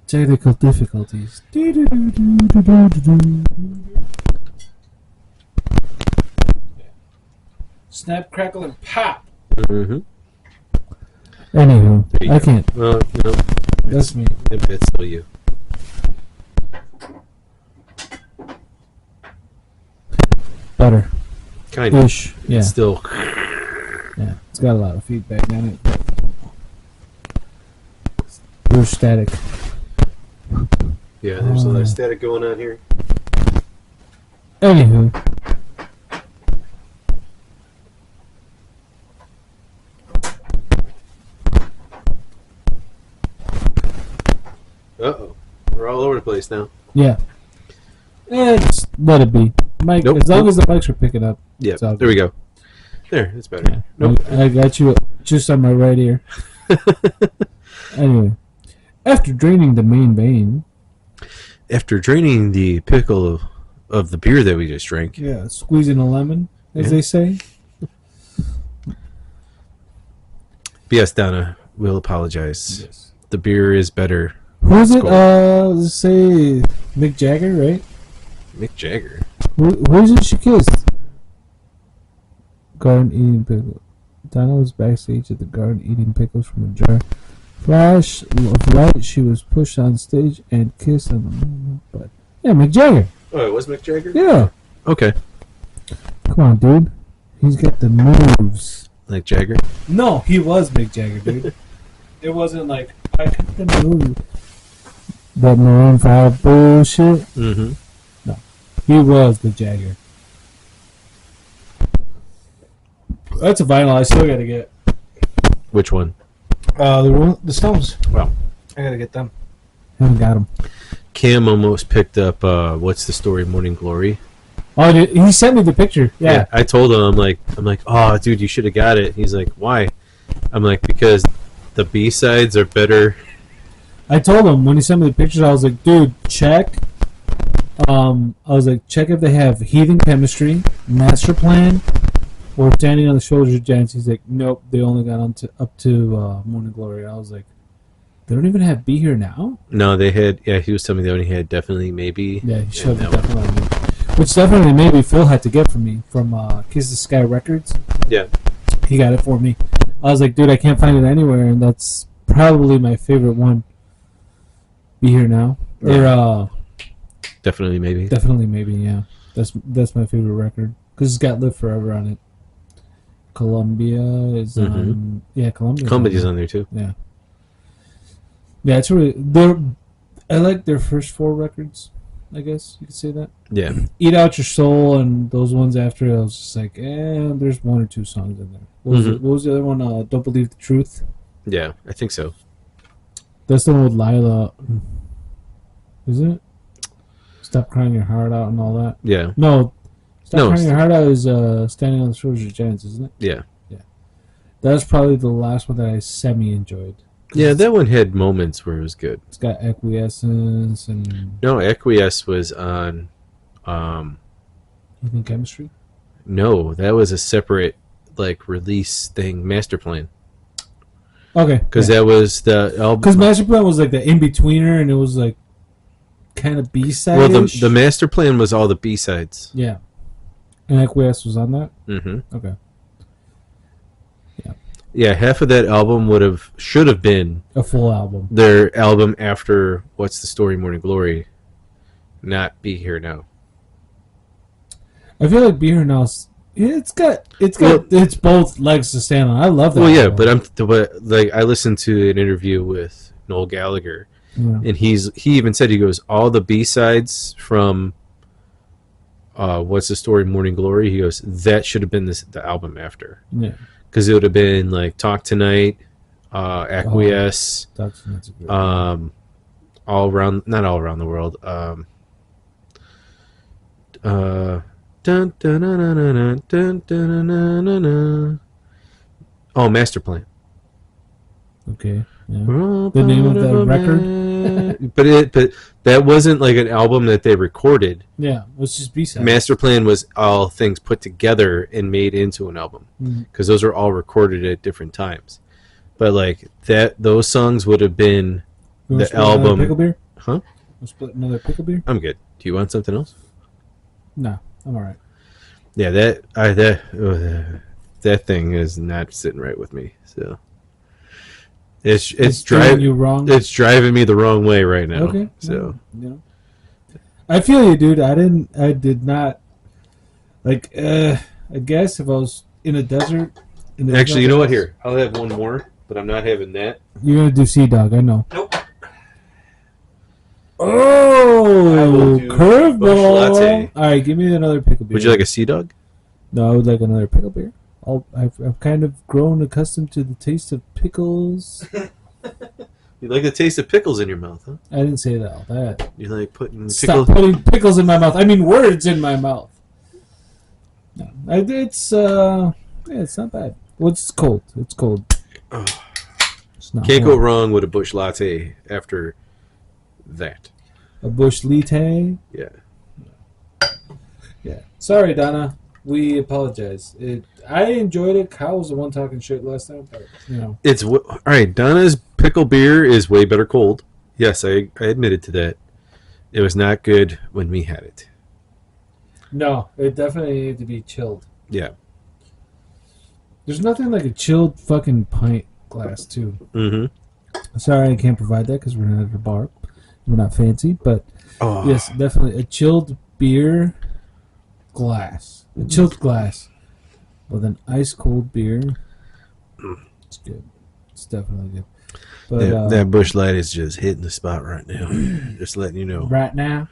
Speaker 2: Technical difficulties. Snap, crackle, and pop.
Speaker 1: Mm-hmm.
Speaker 2: Anywho,
Speaker 1: There you
Speaker 2: I
Speaker 1: go.
Speaker 2: can't.
Speaker 1: Well, no.
Speaker 2: That's me.
Speaker 1: It's still you.
Speaker 2: Better.
Speaker 1: Kind of.
Speaker 2: Ish. Yeah.
Speaker 1: It's still.
Speaker 2: Yeah. It's got a lot of feedback on it. But we're static.
Speaker 1: Yeah, there's a lot of static going on here.
Speaker 2: Anywho.
Speaker 1: Uh-oh. We're all over the place now.
Speaker 2: Yeah. Just let it be. Mike,
Speaker 1: Nope.
Speaker 2: as long as the mics are picking up.
Speaker 1: Yeah, there we go. There, that's better.
Speaker 2: Yeah.
Speaker 1: Nope.
Speaker 2: I got you just on my right ear. Anyway. After draining the main vein.
Speaker 1: After draining the pickle of the beer that we just drank.
Speaker 2: Yeah, squeezing a lemon, as they say.
Speaker 1: Yes, Donna, we'll apologize.
Speaker 2: Yes.
Speaker 1: The beer is better.
Speaker 2: Who is it? Let's say Mick Jagger, right?
Speaker 1: Mick Jagger.
Speaker 2: Who is it she kissed? Garden eating pickle. Donna was backstage at the garden eating pickles from a jar. Flash of light, she was pushed on stage and kissed on the moon. But yeah, Mick Jagger.
Speaker 1: Oh, it was Mick Jagger?
Speaker 2: Yeah.
Speaker 1: Okay.
Speaker 2: Come on, dude. He's got the moves.
Speaker 1: Like Jagger?
Speaker 2: No, he was Mick Jagger, dude. It wasn't like I got the move. That Maroon 5 bullshit.
Speaker 1: Mm-hmm.
Speaker 2: No, he was the Jagger. That's a vinyl I still gotta get.
Speaker 1: Which one?
Speaker 2: The Stones.
Speaker 1: Wow.
Speaker 2: I gotta get them. Haven't got them.
Speaker 1: Cam almost picked up What's the Story, Morning Glory.
Speaker 2: Oh, dude, he sent me the picture. Yeah.
Speaker 1: I told him, I'm like, oh, dude, you should have got it. He's like, why? I'm like, because the B-sides are better.
Speaker 2: I told him when he sent me the pictures, I was like, dude, check. I was like, check if they have Heathen Chemistry, Master Plan, or Standing on the Shoulders of Giants. He's like, nope, they only got up to Morning Glory. I was like, they don't even have Be Here Now?
Speaker 1: No, they had, he was telling me they only had Definitely Maybe.
Speaker 2: Yeah, he showed me Definitely Maybe. Which Definitely Maybe Phil had to get from me from Kiss the Sky Records.
Speaker 1: Yeah.
Speaker 2: He got it for me. I was like, dude, I can't find it anywhere, and that's probably my favorite one. Be Here Now. Or
Speaker 1: Definitely Maybe.
Speaker 2: Definitely Maybe, yeah. That's my favorite record. Because it's got Live Forever on it. Columbia is on... Yeah,
Speaker 1: Columbia's on there, too.
Speaker 2: Yeah. Yeah, it's really... I like their first 4 records, I guess you could say that.
Speaker 1: Yeah.
Speaker 2: Eat Out Your Soul and those ones after it, I was just like, there's 1 or 2 songs in there. What was the other one? Don't Believe the Truth?
Speaker 1: Yeah, I think so.
Speaker 2: That's the one with Lila. Is it? Stop Crying Your Heart Out and all that?
Speaker 1: Yeah.
Speaker 2: No. Crying Your Heart Out is Standing on the Shoulders of Giants, isn't it?
Speaker 1: Yeah.
Speaker 2: Yeah. That was probably the last one that I semi-enjoyed.
Speaker 1: Yeah, that one had moments where it was good.
Speaker 2: It's got Acquiescence and...
Speaker 1: No, Acquiesce was on...
Speaker 2: Heathen Chemistry?
Speaker 1: No, that was a separate release thing, Master Plan.
Speaker 2: Okay.
Speaker 1: Because that was the album.
Speaker 2: Because Master Plan was like the in-betweener, and it was like kind of B-side.
Speaker 1: Well, the Master Plan was all the B-sides.
Speaker 2: Yeah. And Acquiesce was on that?
Speaker 1: Mm-hmm.
Speaker 2: Okay. Yeah.
Speaker 1: Yeah, half of that album should have been
Speaker 2: a full album.
Speaker 1: Their album after What's the Story, Morning Glory, not Be Here Now.
Speaker 2: I feel like Be Here Now. It's both legs to stand on. I love that.
Speaker 1: Well, yeah,
Speaker 2: album.
Speaker 1: but I listened to an interview with Noel Gallagher, and he even said, he goes, all the B-sides from What's the Story, Morning Glory, he goes, that should have been the album after.
Speaker 2: Yeah.
Speaker 1: Because it would have been like Talk Tonight, Acquiesce,
Speaker 2: that's a good
Speaker 1: not all around the world. Dun, dun, dun, dun, dun, dun, dun, dun, dun, dun. Oh, Master Plan.
Speaker 2: Okay. Yeah. The name of that record.
Speaker 1: but that wasn't like an album that they recorded.
Speaker 2: Yeah, it was just B-sides.
Speaker 1: Master Plan was all things put together and made into an album, because those are all recorded at different times. But those songs would have been the album.
Speaker 2: Pickle beer?
Speaker 1: Huh?
Speaker 2: We'll split another pickle beer?
Speaker 1: I'm good. Do you want something else?
Speaker 2: No, I'm all right.
Speaker 1: Yeah, that thing is not sitting right with me. So it's driving
Speaker 2: you wrong.
Speaker 1: It's driving me the wrong way right now.
Speaker 2: Okay.
Speaker 1: So
Speaker 2: I feel you, dude. I did not I guess if I was in a desert.
Speaker 1: Actually, you know what? Here, I'll have one more, but I'm not having that.
Speaker 2: You're gonna do Sea Dog, I know.
Speaker 1: Nope.
Speaker 2: Oh,
Speaker 1: Busch
Speaker 2: curveball!
Speaker 1: latte.
Speaker 2: All right, give me another pickle beer.
Speaker 1: Would you like a Sea Dog?
Speaker 2: No, I would like another pickle beer. I've kind of grown accustomed to the taste of pickles.
Speaker 1: You like the taste of pickles in your mouth, huh?
Speaker 2: I didn't say that. All that.
Speaker 1: You like putting
Speaker 2: Stop
Speaker 1: pickles?
Speaker 2: putting pickles in my mouth. I mean words in my mouth. No, it's yeah, it's not bad. Well, it's cold. It's cold.
Speaker 1: Oh,
Speaker 2: It's not
Speaker 1: can't go
Speaker 2: warm.
Speaker 1: wrong with a Busch latte after that.
Speaker 2: A bush latte.
Speaker 1: Yeah.
Speaker 2: Yeah. Sorry, Donna. We apologize. I enjoyed it. Kyle was the one talking shit last time, but you know.
Speaker 1: It's all right. Donna's pickle beer is way better cold. Yes, I admitted to that. It was not good when we had it.
Speaker 2: No, it definitely needed to be chilled.
Speaker 1: Yeah.
Speaker 2: There's nothing like a chilled fucking pint glass, too.
Speaker 1: Mm-hmm.
Speaker 2: Sorry, I can't provide that because we're not at a bar. We're not fancy, but
Speaker 1: Oh.
Speaker 2: yes, definitely a chilled beer glass. A chilled glass with an ice cold beer. It's good. It's definitely good. But
Speaker 1: That Busch Light is just hitting the spot right now. Just letting you know.
Speaker 2: right now,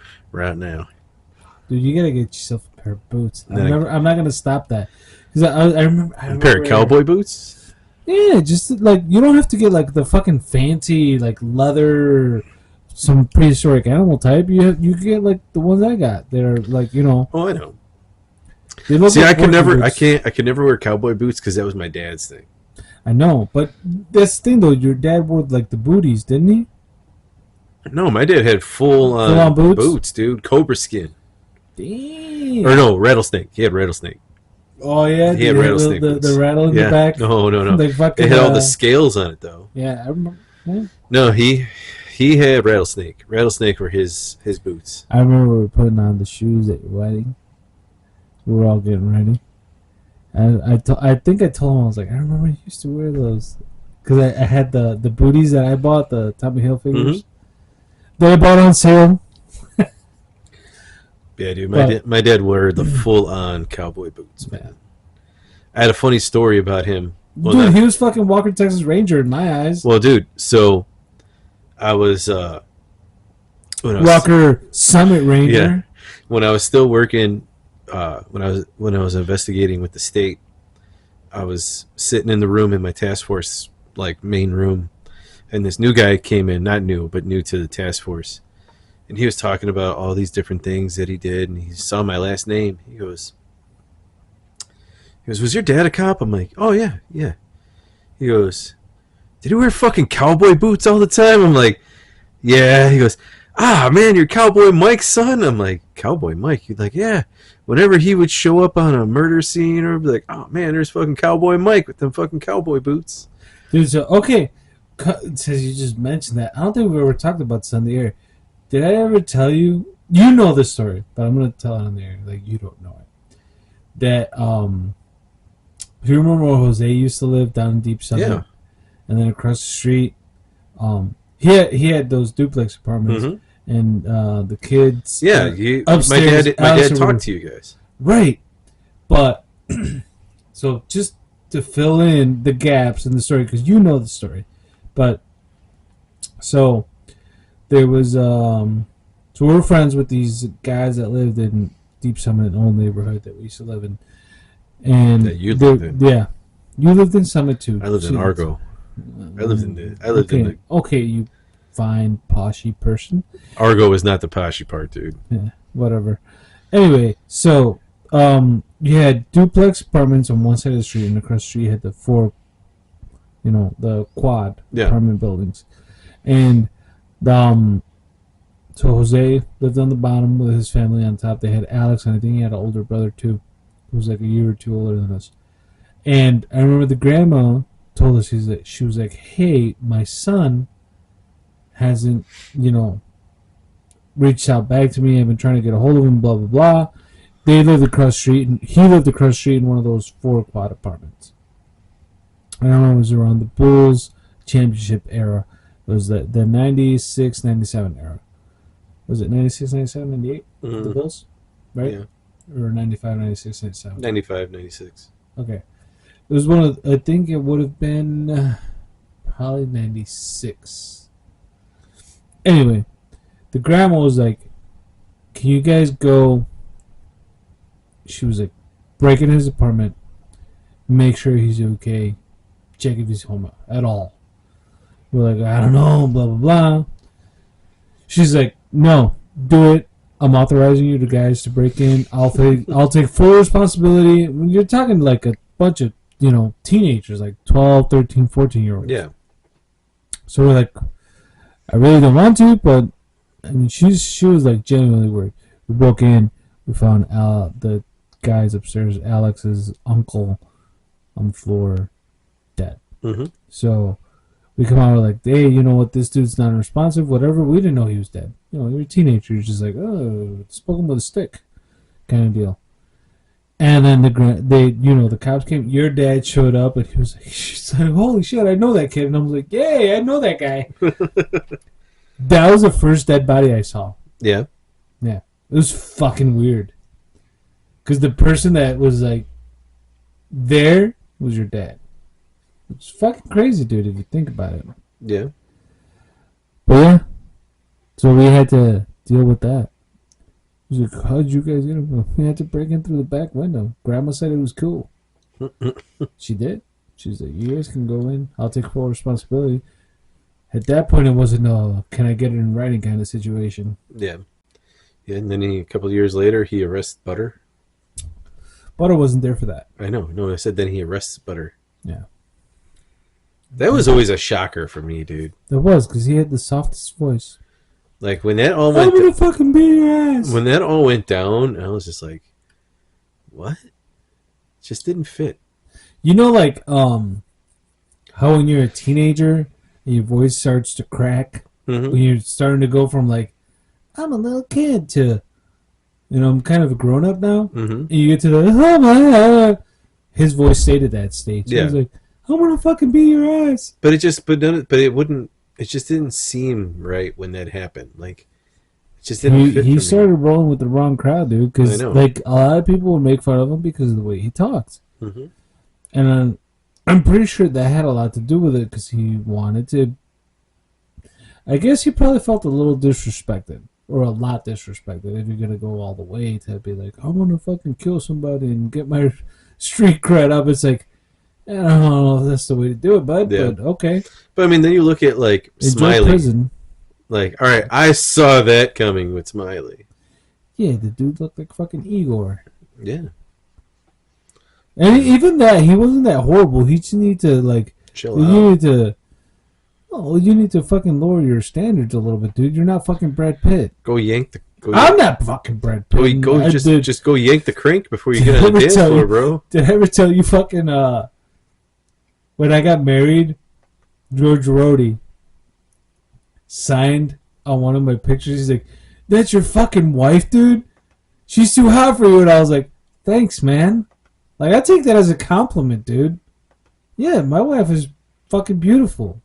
Speaker 1: Dude,
Speaker 2: you gotta get yourself a pair of boots.
Speaker 1: No.
Speaker 2: I'm not gonna stop that because I remember.
Speaker 1: a pair of cowboy boots?
Speaker 2: Yeah, just like you don't have to get like the fucking fancy like leather, some prehistoric animal type. You get like the ones I got. They're like
Speaker 1: Oh, I know.
Speaker 2: They look
Speaker 1: See,
Speaker 2: like
Speaker 1: I could never,
Speaker 2: boots.
Speaker 1: I could never wear cowboy boots because that was my dad's thing.
Speaker 2: I know, but that's the thing though. Your dad wore like the booties, didn't he?
Speaker 1: No, my dad had full-on
Speaker 2: Full-on boots?
Speaker 1: boots, dude. Cobra skin.
Speaker 2: Damn.
Speaker 1: Or no, rattlesnake. He had rattlesnake.
Speaker 2: Oh yeah,
Speaker 1: He had rattlesnake
Speaker 2: the
Speaker 1: boots.
Speaker 2: rattle in
Speaker 1: Yeah.
Speaker 2: the back.
Speaker 1: No.
Speaker 2: Like fucking,
Speaker 1: It had all the scales on it, though.
Speaker 2: Yeah, I remember. Yeah.
Speaker 1: No, he had rattlesnake. Rattlesnake were his boots.
Speaker 2: I remember we were putting on the shoes at your wedding. We were all getting ready. I think I told him, I was like, I remember you used to wear those. Because I had the booties that I bought, the Tommy Hilfigers. That I bought on sale.
Speaker 1: Yeah, dude.
Speaker 2: But-
Speaker 1: My dad wore the full-on cowboy boots, man. I had a funny story about him. Well,
Speaker 2: Dude,
Speaker 1: not-
Speaker 2: he was fucking Walker Texas Ranger in my eyes.
Speaker 1: well, dude. So I was when I was,
Speaker 2: Walker Summit Ranger.
Speaker 1: Yeah. when I was still working, when I was investigating with the state, I was sitting in the room in my task force like main room, and this new guy came in, not new, but new to the task force, and he was talking about all these different things that he did, and he saw my last name. He goes, "Was your dad a cop?" I'm like, "Oh yeah, yeah." He goes, "Did he wear fucking cowboy boots all the time?" I'm like, "Yeah." He goes, "Ah man, you're Cowboy Mike's son." I'm like, "Cowboy Mike?" He's like, "Yeah." Whenever he would show up on a murder scene, or be like, "Oh man, there's fucking Cowboy Mike with them fucking cowboy boots."
Speaker 2: Dude, so, okay. Since you just mentioned that, I don't think we ever talked about this on the air. Did I ever tell you? You know this story, but I'm going to tell it on the air. Like, you don't know it. That, do you remember where Jose used to live down in Deep Summit?
Speaker 1: Yeah.
Speaker 2: And then across the street, he had those duplex apartments, and the kids.
Speaker 1: Yeah, my
Speaker 2: upstairs,
Speaker 1: dad
Speaker 2: Alice or
Speaker 1: talked to you guys.
Speaker 2: Right. But, so just to fill in the gaps in the story, because you know the story. But, so, there was, so we were friends with these guys that lived in Deep Summit, an old neighborhood that we used to live in. And
Speaker 1: That you lived in.
Speaker 2: Yeah. You lived in Summit too.
Speaker 1: I lived in Argo. I lived in the
Speaker 2: Okay, you fine, poshy person.
Speaker 1: Argo was not the poshy part, dude.
Speaker 2: Yeah, whatever. Anyway, so you had duplex apartments on one side of the street, and across the street you had the four, the quad apartment buildings, and so Jose lived on the bottom with his family on top. They had Alex, and I think he had an older brother too, who was like a year or two older than us. And I remember the grandma told us she was like, "Hey, my son hasn't, reached out back to me. I've been trying to get a hold of him, blah, blah, blah." They lived across the street, and he lived across the street in one of those 4 quad apartments. And I remember it was around the Bulls championship era. It was the 96, 97 era. Was it 96, 97, 98? The Bulls? Right?
Speaker 1: Yeah.
Speaker 2: Or 95, 96, 97?
Speaker 1: 95, 96.
Speaker 2: Okay. It was one of, I think it would have been probably 96. Anyway, The grandma was like, "Can you guys go?" She was like, "Break in his apartment, make sure he's okay, check if he's home at all." We're like, "I don't know, blah blah blah." She's like, "No, do it. I'm authorizing you to guys to break in. I'll take full responsibility." When you're talking like a bunch of teenagers, like 12, 13, 14 year olds.
Speaker 1: Yeah.
Speaker 2: So we're like, I really don't want to, but I mean, she was like genuinely worried. We broke in. We found the guys upstairs, Alex's uncle, on the floor, dead.
Speaker 1: Mm-hmm.
Speaker 2: So we come out like, hey, you know what? This dude's not responsive. Whatever. We didn't know he was dead. You're a teenager. You're just like, oh, spoke him with a stick, kind of deal. And then the cops came. Your dad showed up, and he was like, she's like, holy shit, I know that kid. And I was like, yay, I know that guy. That was the first dead body I saw.
Speaker 1: Yeah.
Speaker 2: Yeah. It was fucking weird. Because the person that was like there was your dad. It's fucking crazy, dude, if you think about it.
Speaker 1: Yeah.
Speaker 2: But yeah. So we had to deal with that. He was like, how'd you guys get him? We had to break in through the back window. Grandma said it was cool. She did. She's like, you guys can go in. I'll take full responsibility. At that point, it wasn't a can I get it in writing kind of situation.
Speaker 1: Yeah. Yeah, and then a couple of years later, he arrests Butter.
Speaker 2: Butter wasn't there for that.
Speaker 1: I know. No, I said then he arrests Butter.
Speaker 2: Yeah.
Speaker 1: That was always a shocker for me, dude.
Speaker 2: It was, because he had the softest voice.
Speaker 1: Like, when that all
Speaker 2: I'm
Speaker 1: went...
Speaker 2: gonna fucking beat your ass!
Speaker 1: When that all went down, I was just like, what? It just didn't fit.
Speaker 2: You know, like, how when you're a teenager and your voice starts to crack,
Speaker 1: Mm-hmm.
Speaker 2: when you're starting to go from, like, I'm a little kid to, I'm kind of a grown-up now,
Speaker 1: Mm-hmm.
Speaker 2: and you get to the, oh my god, his voice stayed at that stage.
Speaker 1: Yeah.
Speaker 2: He was like, I'm gonna fucking beat your ass.
Speaker 1: But it wouldn't, it just didn't seem right when that happened. Like, it just didn't fit
Speaker 2: He
Speaker 1: for
Speaker 2: started
Speaker 1: me.
Speaker 2: rolling with the wrong crowd, dude, because,
Speaker 1: I know.
Speaker 2: like, a lot of people would make fun of him because of the way he talked.
Speaker 1: Mm-hmm.
Speaker 2: And I'm pretty sure that had a lot to do with it because he wanted to. I guess he probably felt a little disrespected, or a lot disrespected, if you're gonna go all the way to be like, I'm gonna fucking kill somebody and get my street cred up. It's like, I don't know if that's the way to do it, bud.
Speaker 1: Yeah.
Speaker 2: But okay.
Speaker 1: But I mean, then you look at like
Speaker 2: Enjoy
Speaker 1: Smiley.
Speaker 2: prison.
Speaker 1: Like, all right, I saw that coming with Smiley.
Speaker 2: Yeah, the dude looked like fucking Igor.
Speaker 1: Yeah.
Speaker 2: And even that, he wasn't that horrible. He just need to like,
Speaker 1: Chill
Speaker 2: you
Speaker 1: out.
Speaker 2: need to. Oh, you need to fucking lower your standards a little bit, dude. You're not fucking Brad Pitt.
Speaker 1: Go yank the.
Speaker 2: I'm not fucking Brad Pitt.
Speaker 1: Just go yank the crank before you get on the dance floor, bro.
Speaker 2: Did I ever tell you fucking when I got married, George Rhodey signed on one of my pictures. He's like, "That's your fucking wife, dude. She's too hot for you." And I was like, "Thanks, man. Like, I take that as a compliment, dude. Yeah, my wife is fucking beautiful."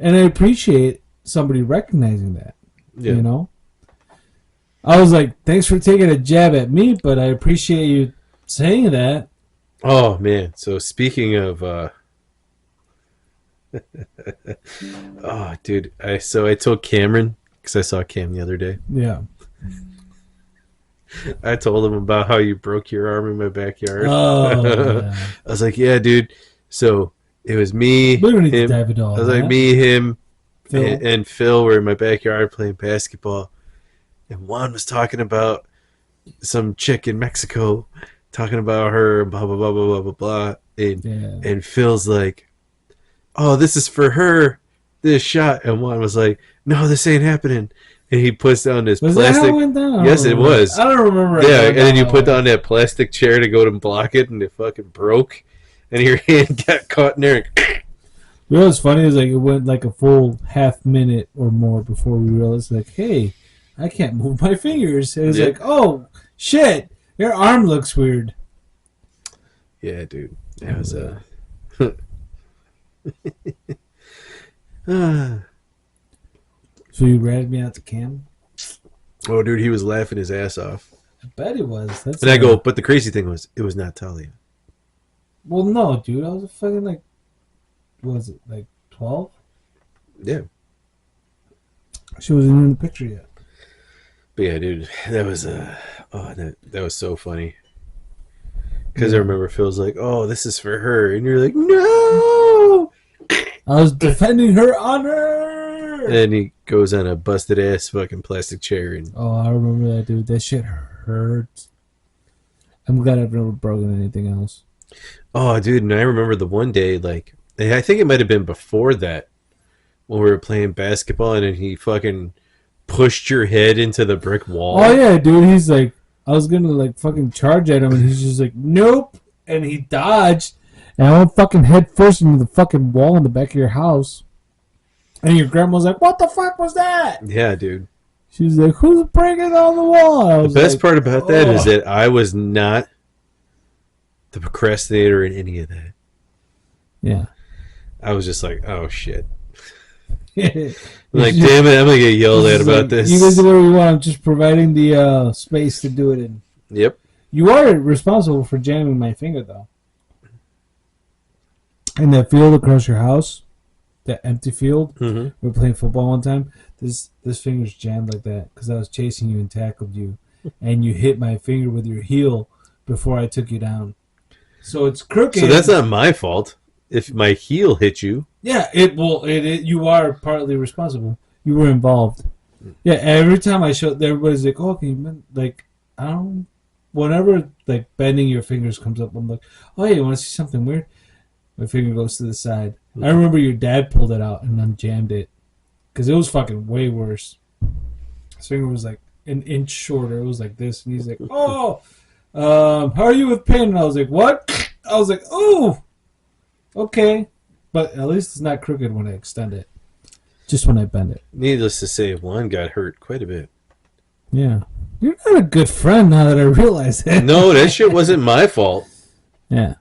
Speaker 2: And I appreciate somebody recognizing that.
Speaker 1: Yeah.
Speaker 2: You know? I was like, thanks for taking a jab at me, but I appreciate you saying that.
Speaker 1: Oh man! So speaking of, oh dude, I told Cameron because I saw Cam the other day.
Speaker 2: Yeah.
Speaker 1: I told him about how you broke your arm in my backyard.
Speaker 2: Oh, yeah.
Speaker 1: I was like, yeah, dude. So it was me,
Speaker 2: We don't need to
Speaker 1: him.
Speaker 2: dive into all
Speaker 1: I was
Speaker 2: that.
Speaker 1: like, me, him,
Speaker 2: Phil.
Speaker 1: and Phil were in my backyard playing basketball. And Juan was talking about some chick in Mexico, talking about her, blah, blah, blah, blah, blah, blah, blah. And Phil's like, oh, this is for her, this shot. And Juan was like, no, this ain't happening. And he puts down this
Speaker 2: Was
Speaker 1: plastic.
Speaker 2: that how it went down?
Speaker 1: Yes, it was.
Speaker 2: I don't remember.
Speaker 1: Yeah, and then you put down that plastic chair to go to block it, and it fucking broke. And your hand got caught in there.
Speaker 2: You know what's funny is like it went like a full half minute or more before we realized like, hey, I can't move my fingers. It was like, oh shit, your arm looks weird.
Speaker 1: Yeah, dude. That was
Speaker 2: So you ratted me out to Cam?
Speaker 1: Oh, dude, he was laughing his ass off.
Speaker 2: I bet he was. That's
Speaker 1: And I go, but the crazy thing was, it was not Talia.
Speaker 2: well, no, dude. I was fucking like, what was it, like 12?
Speaker 1: Yeah.
Speaker 2: She wasn't in the picture yet.
Speaker 1: But yeah, dude, that was that was so funny. Because I remember Phil's like, "Oh, this is for her," and you're like, "No!"
Speaker 2: I was defending her honor.
Speaker 1: And he goes on a busted ass fucking plastic chair, and
Speaker 2: Oh, I remember that, dude. That shit hurt. I'm glad I've never broken anything else.
Speaker 1: oh, dude, and I remember the one day, like, I think it might have been before that when we were playing basketball, and then he fucking pushed your head into the brick wall.
Speaker 2: Oh yeah, dude. He's like, I was gonna like fucking charge at him, and he's just like, nope, and he dodged, and I went fucking head first into the fucking wall in the back of your house. And your grandma was like, "What the fuck was that?"
Speaker 1: Yeah, dude.
Speaker 2: She was like, "Who's breaking on the wall?"
Speaker 1: The best part about that is that I was not the procrastinator in any of that.
Speaker 2: Yeah.
Speaker 1: I was just like, oh shit.
Speaker 2: Like,
Speaker 1: damn it, I'm gonna get yelled at about
Speaker 2: like,
Speaker 1: this.
Speaker 2: You guys do whatever you want. I'm just providing the space to do it in.
Speaker 1: Yep.
Speaker 2: You are responsible for jamming my finger, though. In that field across your house, that empty field, we were playing football one time. This finger's jammed like that because I was chasing you and tackled you, and you hit my finger with your heel before I took you down. So it's crooked.
Speaker 1: So that's not my fault if my heel hit you.
Speaker 2: Yeah, you are partly responsible. You were involved. Yeah, every time I showed, everybody's like, "Oh, can you like I don't." Whenever like bending your fingers comes up, I'm like, "Oh, yeah, you want to see something weird?" My finger goes to the side. I remember your dad pulled it out and unjammed it because it was fucking way worse. His finger was like an inch shorter. It was like this, and he's like, "Oh, how are you with pain?" And I was like, "What?" I was like, "Oh, okay." But at least it's not crooked when I extend it. Just when I bend it.
Speaker 1: Needless to say, Juan got hurt quite a bit.
Speaker 2: Yeah. You're not a good friend now that I realize it.
Speaker 1: No, that shit wasn't my fault.
Speaker 2: Yeah.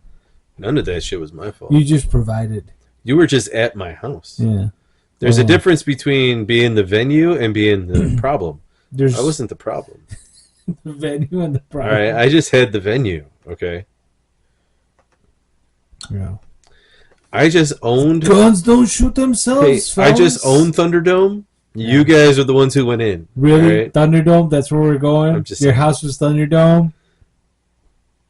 Speaker 1: None of that shit was my fault.
Speaker 2: You just provided.
Speaker 1: You were just at my house.
Speaker 2: Yeah.
Speaker 1: There's a difference between being the venue and being the problem. I wasn't the problem.
Speaker 2: The venue and the problem.
Speaker 1: All right, I just had the venue, okay?
Speaker 2: Yeah.
Speaker 1: I just owned...
Speaker 2: Guns don't shoot themselves,
Speaker 1: Hey, I just owned Thunderdome. Yeah. You guys are the ones who went in.
Speaker 2: Really?
Speaker 1: Right?
Speaker 2: Thunderdome? That's where we're going? Your
Speaker 1: saying.
Speaker 2: House was Thunderdome?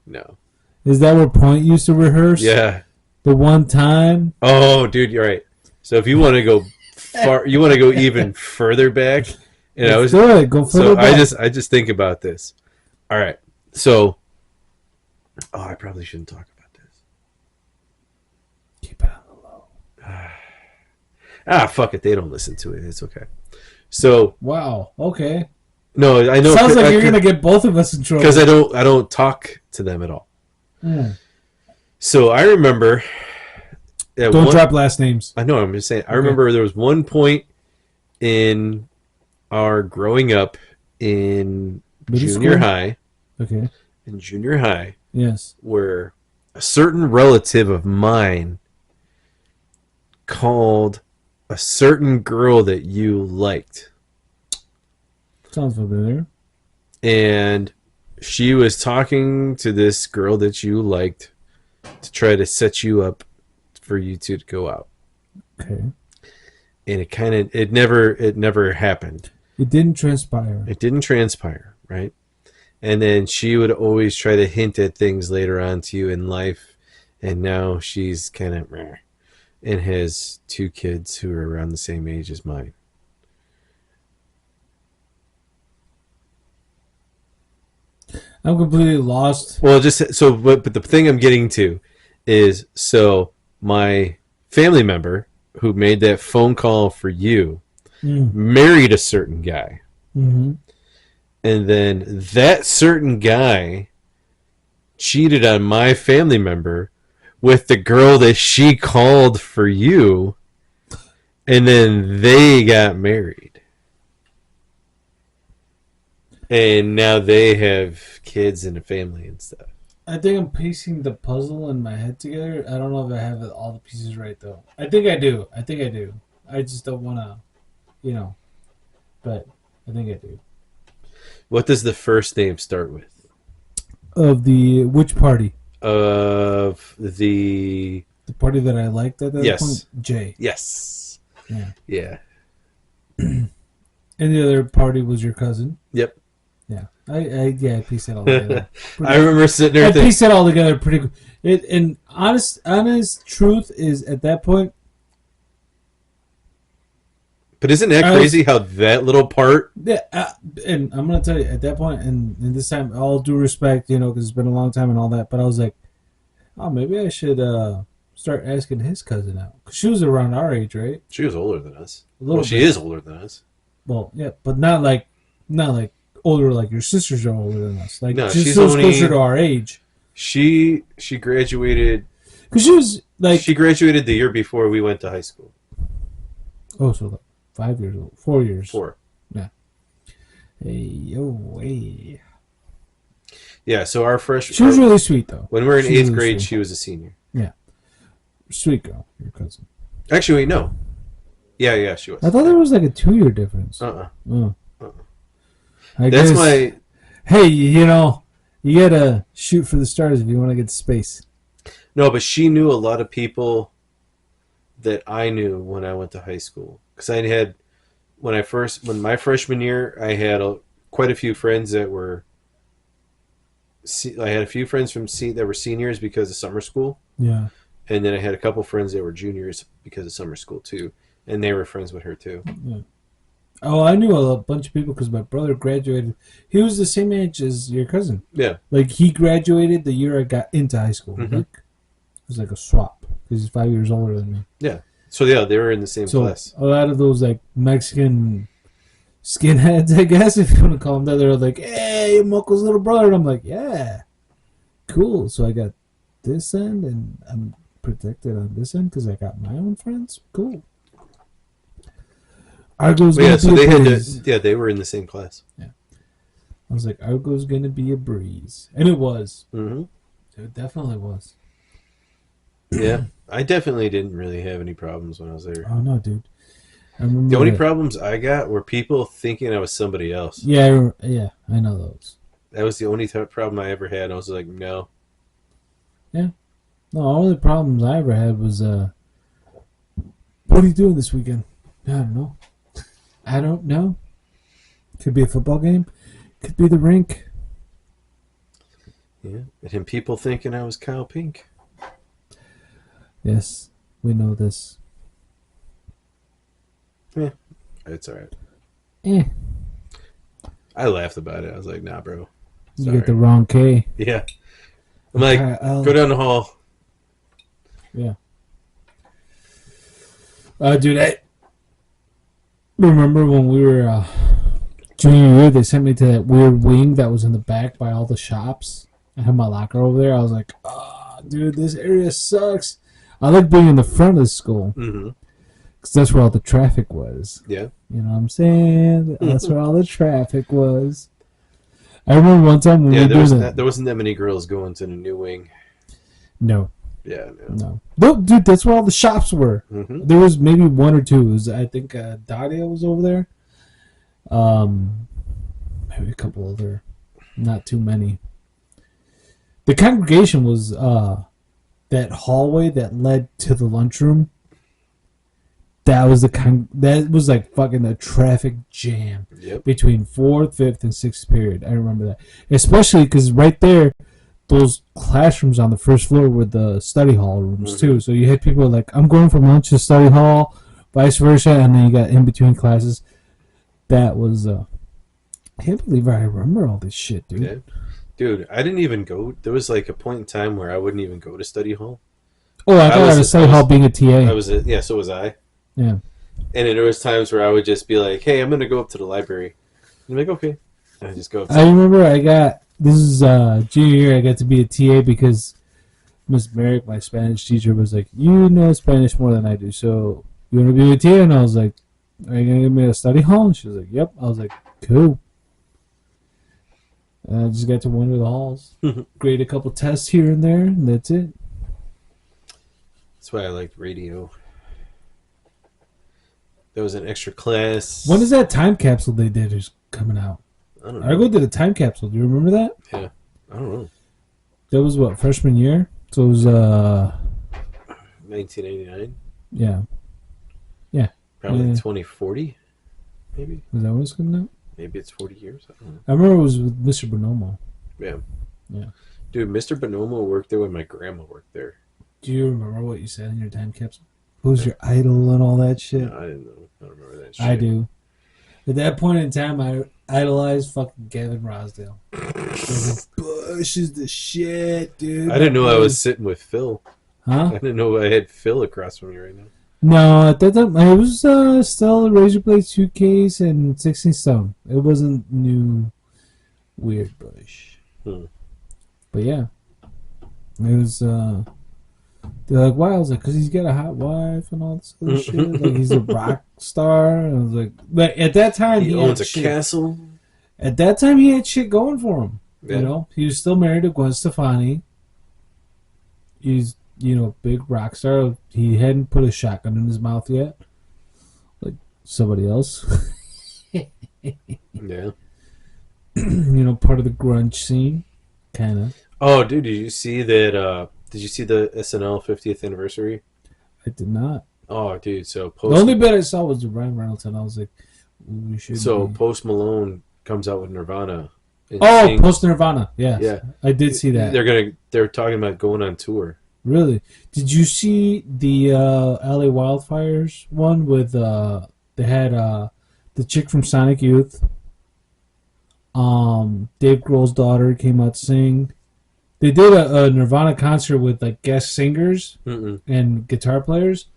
Speaker 1: No.
Speaker 2: Is that where Point used to rehearse?
Speaker 1: Yeah.
Speaker 2: The one time?
Speaker 1: Oh, dude, you're right. So if you want to go far, you want to go even further back. And I was
Speaker 2: good. Go further back.
Speaker 1: I just think about this. All right. So, I probably shouldn't talk about this.
Speaker 2: Keep it on the low.
Speaker 1: Fuck it. They don't listen to it. It's okay. So.
Speaker 2: Wow. Okay.
Speaker 1: No, I know.
Speaker 2: Sounds like you're gonna get both of us in trouble.
Speaker 1: Because I don't talk to them at all.
Speaker 2: Yeah.
Speaker 1: So I remember.
Speaker 2: Don't drop last names.
Speaker 1: I know. I'm just saying. I remember there was one point in our growing up in junior high.
Speaker 2: Okay.
Speaker 1: In junior high.
Speaker 2: Yes.
Speaker 1: Where a certain relative of mine called a certain girl that you liked.
Speaker 2: Sounds familiar.
Speaker 1: And she was talking to this girl that you liked to try to set you up for you two to go out.
Speaker 2: Okay.
Speaker 1: And it never happened.
Speaker 2: It didn't transpire.
Speaker 1: It didn't transpire, right? And then she would always try to hint at things later on to you in life. And now she's kind of and has two kids who are around the same age as mine.
Speaker 2: I'm completely lost.
Speaker 1: Well, just so, but the thing I'm getting to is, so my family member who made that phone call for you married a certain guy.
Speaker 2: Mm-hmm.
Speaker 1: And then that certain guy cheated on my family member with the girl that she called for you. And then they got married. And now they have kids and a family and stuff.
Speaker 2: I think I'm piecing the puzzle in my head together. I don't know if I have all the pieces right, though. I think I do. I just don't want to, but I think I do.
Speaker 1: What does the first name start with?
Speaker 2: Of which party?
Speaker 1: Of the
Speaker 2: party that I liked at that
Speaker 1: yes.
Speaker 2: point? J.
Speaker 1: Yes.
Speaker 2: Yeah.
Speaker 1: Yeah.
Speaker 2: And the other party was your cousin.
Speaker 1: Yep.
Speaker 2: Yeah. I pieced it all together.
Speaker 1: I remember sitting there
Speaker 2: I
Speaker 1: thinking,
Speaker 2: pieced it all together pretty good. And honest truth is at that point.
Speaker 1: but isn't that crazy how that little part?
Speaker 2: Yeah, and I'm gonna tell you at that point, and this time, all due respect, because it's been a long time and all that, but I was like, oh, maybe I should start asking his cousin out, 'cause she was around our age, right?
Speaker 1: She was older than us.
Speaker 2: A little
Speaker 1: Well, she
Speaker 2: bit.
Speaker 1: is older than us.
Speaker 2: Well, yeah, but not like older, like your sisters are older than us. Like
Speaker 1: No,
Speaker 2: she's
Speaker 1: she's
Speaker 2: still
Speaker 1: only-
Speaker 2: closer to our age.
Speaker 1: She graduated.
Speaker 2: Because she was like,
Speaker 1: She graduated the year before we went to high school.
Speaker 2: oh, so like 5 years old, 4 years.
Speaker 1: 4.
Speaker 2: Hey, yo, hey.
Speaker 1: Yeah. So our freshman.
Speaker 2: She was really sweet though.
Speaker 1: When we were in
Speaker 2: She was
Speaker 1: 8th
Speaker 2: really
Speaker 1: grade,
Speaker 2: sweet.
Speaker 1: she was a senior.
Speaker 2: Sweet girl, your cousin.
Speaker 1: Actually, wait, no. Yeah, she was.
Speaker 2: I thought there was like a 2-year difference.
Speaker 1: Uh-uh.
Speaker 2: Oh.
Speaker 1: Uh-uh.
Speaker 2: I
Speaker 1: That's
Speaker 2: guess,
Speaker 1: my.
Speaker 2: Hey, you gotta shoot for the stars if you want to get to space.
Speaker 1: No, but she knew a lot of people that I knew when I went to high school. Because I had, when my freshman year, I had quite a few friends that were. I had a few friends that were seniors because of summer school.
Speaker 2: Yeah.
Speaker 1: And then I had a couple friends that were juniors because of summer school too, and they were friends with her too.
Speaker 2: Yeah. Oh, I knew a bunch of people because my brother graduated. He was the same age as your cousin.
Speaker 1: Yeah.
Speaker 2: Like he graduated the year I got into high school.
Speaker 1: Mhm.
Speaker 2: Like, it was like a swap because he's 5 years older than me.
Speaker 1: Yeah. So yeah, they were in the same
Speaker 2: So
Speaker 1: class.
Speaker 2: a lot of those like Mexican skinheads, I guess, if you want to call them that, they're like, "Hey, I'm Uncle's little brother," and I'm like, "Yeah, cool." So I got this end, and I'm protected on this end because I got my own friends. Cool. Argo's
Speaker 1: But
Speaker 2: gonna
Speaker 1: yeah, so
Speaker 2: be
Speaker 1: they
Speaker 2: a
Speaker 1: had
Speaker 2: breeze.
Speaker 1: to. Yeah, they were in the same class.
Speaker 2: I was like, Argo's gonna be a breeze, and it was.
Speaker 1: Mm-hmm.
Speaker 2: It definitely was.
Speaker 1: Yeah, I definitely didn't really have any problems when I was there.
Speaker 2: Oh no, dude. I remember
Speaker 1: The only
Speaker 2: that.
Speaker 1: problems I got were people thinking I was somebody else.
Speaker 2: Yeah, I know those.
Speaker 1: That was the only problem I ever had. I was like, no.
Speaker 2: No, all the problems I ever had was, what are you doing this weekend? I don't know. I don't know. Could be a football game. Could be the rink.
Speaker 1: Yeah, and him people thinking I was Kyle Pink.
Speaker 2: Yes, we know this.
Speaker 1: It's all right.
Speaker 2: Eh,
Speaker 1: I laughed about it. I was like, nah, bro.
Speaker 2: you
Speaker 1: Sorry.
Speaker 2: get the wrong K.
Speaker 1: Yeah. I'm like, go down the hall.
Speaker 2: Yeah. Dude, I remember when we were junior year, they sent me to that weird wing that was in the back by all the shops. I had my locker over there. I was like, oh, dude, this area sucks. I like being in the front of the school
Speaker 1: Mm-hmm.
Speaker 2: because that's where all the traffic was.
Speaker 1: Yeah.
Speaker 2: You know what I'm saying? That's where all the traffic was. I remember one time when
Speaker 1: Yeah,
Speaker 2: we
Speaker 1: there,
Speaker 2: were
Speaker 1: was
Speaker 2: doing
Speaker 1: there wasn't that many girls going to the new wing.
Speaker 2: No,
Speaker 1: Yeah, no.
Speaker 2: no, dude, that's where all the shops were.
Speaker 1: Mm-hmm.
Speaker 2: There was maybe one or two. It was, I think Daria was over there. Maybe a couple other, not too many. The congregation was that hallway that led to the lunchroom. That was that was like fucking a traffic jam
Speaker 1: Yep.
Speaker 2: between 4th, 5th, and 6th period. I remember that, especially because right there, those classrooms on the first floor were the study hall rooms too. So you had people like, I'm going from lunch to study hall, vice versa, and then you got in between classes. That was I can't believe I remember all this shit, dude.
Speaker 1: Yeah. Dude, I didn't even go. There was like a point in time where I wouldn't even go to study hall.
Speaker 2: Oh, I thought I was study hall being a TA.
Speaker 1: Yeah, so was I.
Speaker 2: Yeah.
Speaker 1: And there was times where I would just be like, hey, I'm going to go up to the library. And I'm like, okay. And I just go up to
Speaker 2: I remember this is junior year, I got to be a TA because Miss Merrick, my Spanish teacher, was like, you know Spanish more than I do, so you want to be a TA? And I was like, are you going to give me a study hall? And she was like, yep. I was like, cool. And I just got to wander the halls, grade a couple tests here and there, and that's it.
Speaker 1: That's why I liked radio. There was an extra class.
Speaker 2: When is that time capsule they did is coming out?
Speaker 1: I don't know.
Speaker 2: Argo did a time capsule. Do you remember that?
Speaker 1: Yeah. I don't know.
Speaker 2: That was what, freshman year? So it was
Speaker 1: 1989?
Speaker 2: yeah.
Speaker 1: Probably
Speaker 2: Yeah.
Speaker 1: 2040? maybe.
Speaker 2: Is that when it's coming out?
Speaker 1: Maybe it's 40 years. I don't know.
Speaker 2: I remember it was with Mr. Bonomo.
Speaker 1: Yeah.
Speaker 2: Yeah.
Speaker 1: Dude, Mr. Bonomo worked there when my grandma worked there.
Speaker 2: Do you remember what you said in your time capsule? Who's your idol and all that shit?
Speaker 1: No, I didn't know. I don't remember that shit.
Speaker 2: I do. At that point in time, I idolized fucking Gavin Rosdale. Bush is the shit, dude.
Speaker 1: I didn't know I was sitting with Phil.
Speaker 2: Huh?
Speaker 1: I didn't know I had Phil across from me right now.
Speaker 2: No, at that time, it was still a Razor Blade suitcase and 16 Stone. It wasn't new weird Bush. But yeah. It was, they're like, why? I was like, because he's got a hot wife and all this other shit. Like, he's a rock star. And I was like, but at that time,
Speaker 1: he owns a castle.
Speaker 2: At that time, he had shit going for him.
Speaker 1: Yeah.
Speaker 2: You know, he was still married to Gwen Stefani. He's, big rock star. He hadn't put a shotgun in his mouth yet, like somebody else.
Speaker 1: Yeah.
Speaker 2: Part of the grunge scene, kind of.
Speaker 1: Oh, dude, did you see that? Did you see the SNL 50th anniversary?
Speaker 2: I did not.
Speaker 1: Oh, dude, so
Speaker 2: the only bit I saw was the Ryan Reynolds, and I was like, we should.
Speaker 1: So Post Malone comes out with Nirvana.
Speaker 2: Post Nirvana, yes.
Speaker 1: Yeah,
Speaker 2: I did see that.
Speaker 1: They're talking about going on tour.
Speaker 2: Really? Did you see the LA Wildfires one with they had the chick from Sonic Youth, Dave Grohl's daughter came out to sing. They did a Nirvana concert with like guest singers and guitar players.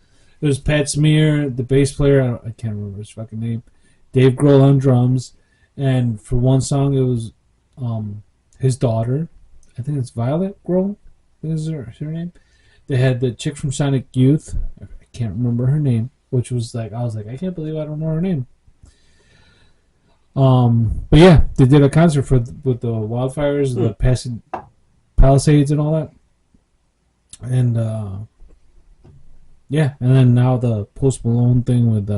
Speaker 2: It was Pat Smear, the bass player, I can't remember his fucking name, Dave Grohl on drums, and for one song it was his daughter, I think it's Violet Grohl, is her name. They had the chick from Sonic Youth, I can't remember her name, which was like, I was like, I can't believe I don't know her name. But yeah, they did a concert with the wildfires, the Palisades and all that. And yeah, and then now the Post Malone thing with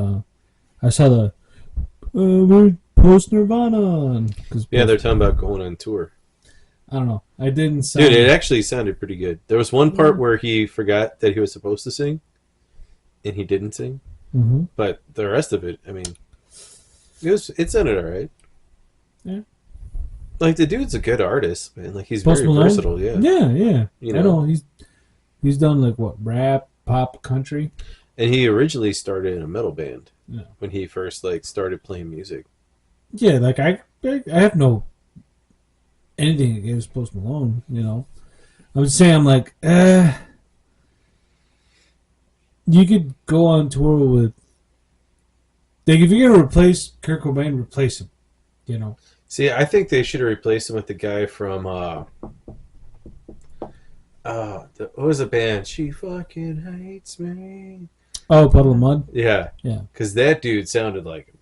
Speaker 2: I saw the we're Post Nirvana.
Speaker 1: Yeah, they're talking about going on tour.
Speaker 2: I don't know. I didn't
Speaker 1: Dude, it actually sounded pretty good. There was one part where he forgot that he was supposed to sing, and he didn't sing.
Speaker 2: Mm-hmm.
Speaker 1: But the rest of it, I mean, it sounded alright.
Speaker 2: Yeah.
Speaker 1: Like, the dude's a good artist, man. Like, he's
Speaker 2: Post
Speaker 1: very
Speaker 2: Malone?
Speaker 1: versatile, yeah.
Speaker 2: Yeah.
Speaker 1: You
Speaker 2: I know. He's done, like, what, rap, pop, country?
Speaker 1: And he originally started in a metal band
Speaker 2: Yeah.
Speaker 1: when he first, like, started playing music.
Speaker 2: Yeah, like, I have no anything against Post Malone, I would say I'm like, you could go on tour with, like, if you're gonna replace Kurt Cobain, replace him,
Speaker 1: See, I think they should have replaced him with the guy from, what was the band? She fucking hates me.
Speaker 2: Oh, Puddle of Mud?
Speaker 1: Yeah.
Speaker 2: Yeah.
Speaker 1: Because that dude sounded like him.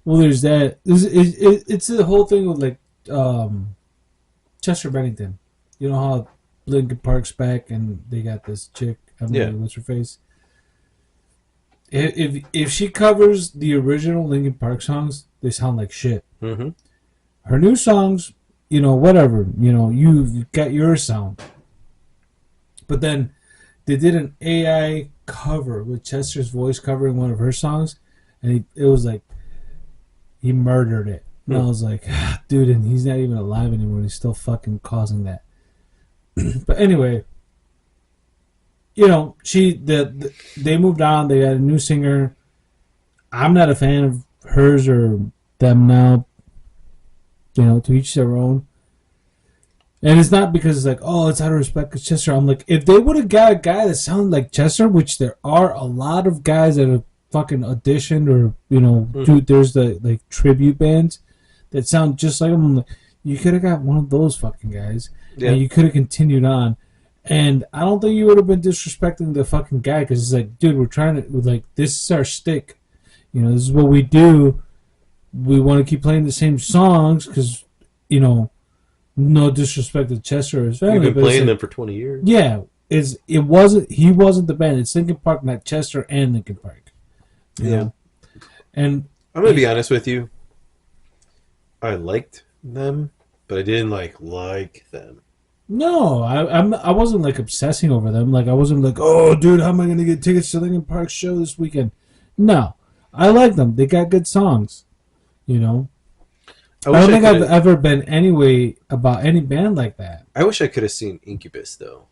Speaker 2: Well, there's that. It's the whole thing with, like, Chester Bennington. You know how Linkin Park's back and they got this chick, I don't know what's her face. If she covers the original Linkin Park songs, they sound like shit.
Speaker 1: Mm-hmm.
Speaker 2: Her new songs, whatever, you've got your sound. But then they did an AI cover with Chester's voice covering one of her songs, and it was like he murdered it. And I was like, dude, and he's not even alive anymore. He's still fucking causing that. But anyway, they moved on. They got a new singer. I'm not a fan of hers or them now. To each their own. And it's not because it's like, oh, it's out of respect because Chester. I'm like, if they would have got a guy that sounded like Chester, which there are a lot of guys that have fucking auditioned or, dude, there's the, like, tribute bands that sound just like him. I'm like, you could have got one of those fucking guys. Yeah. And you could have continued on. And I don't think you would have been disrespecting the fucking guy because it's like, dude, we're trying to, like, this is our stick. This is what we do. We want to keep playing the same songs because, no disrespect to Chester or his family.
Speaker 1: You've been playing them for 20 years.
Speaker 2: Yeah. He wasn't the band. It's Linkin Park, not Chester and Linkin Park. You know? And
Speaker 1: I'm going to be honest with you. I liked them, but I didn't like them.
Speaker 2: No, I wasn't like obsessing over them. Like I wasn't like, oh, dude, how am I going to get tickets to Linkin Park's show this weekend? No, I like them. They got good songs. You know,
Speaker 1: I
Speaker 2: I
Speaker 1: wish
Speaker 2: don't
Speaker 1: I
Speaker 2: think I've
Speaker 1: could.
Speaker 2: ever been anyway about any band like that.
Speaker 1: I wish I could have seen Incubus though.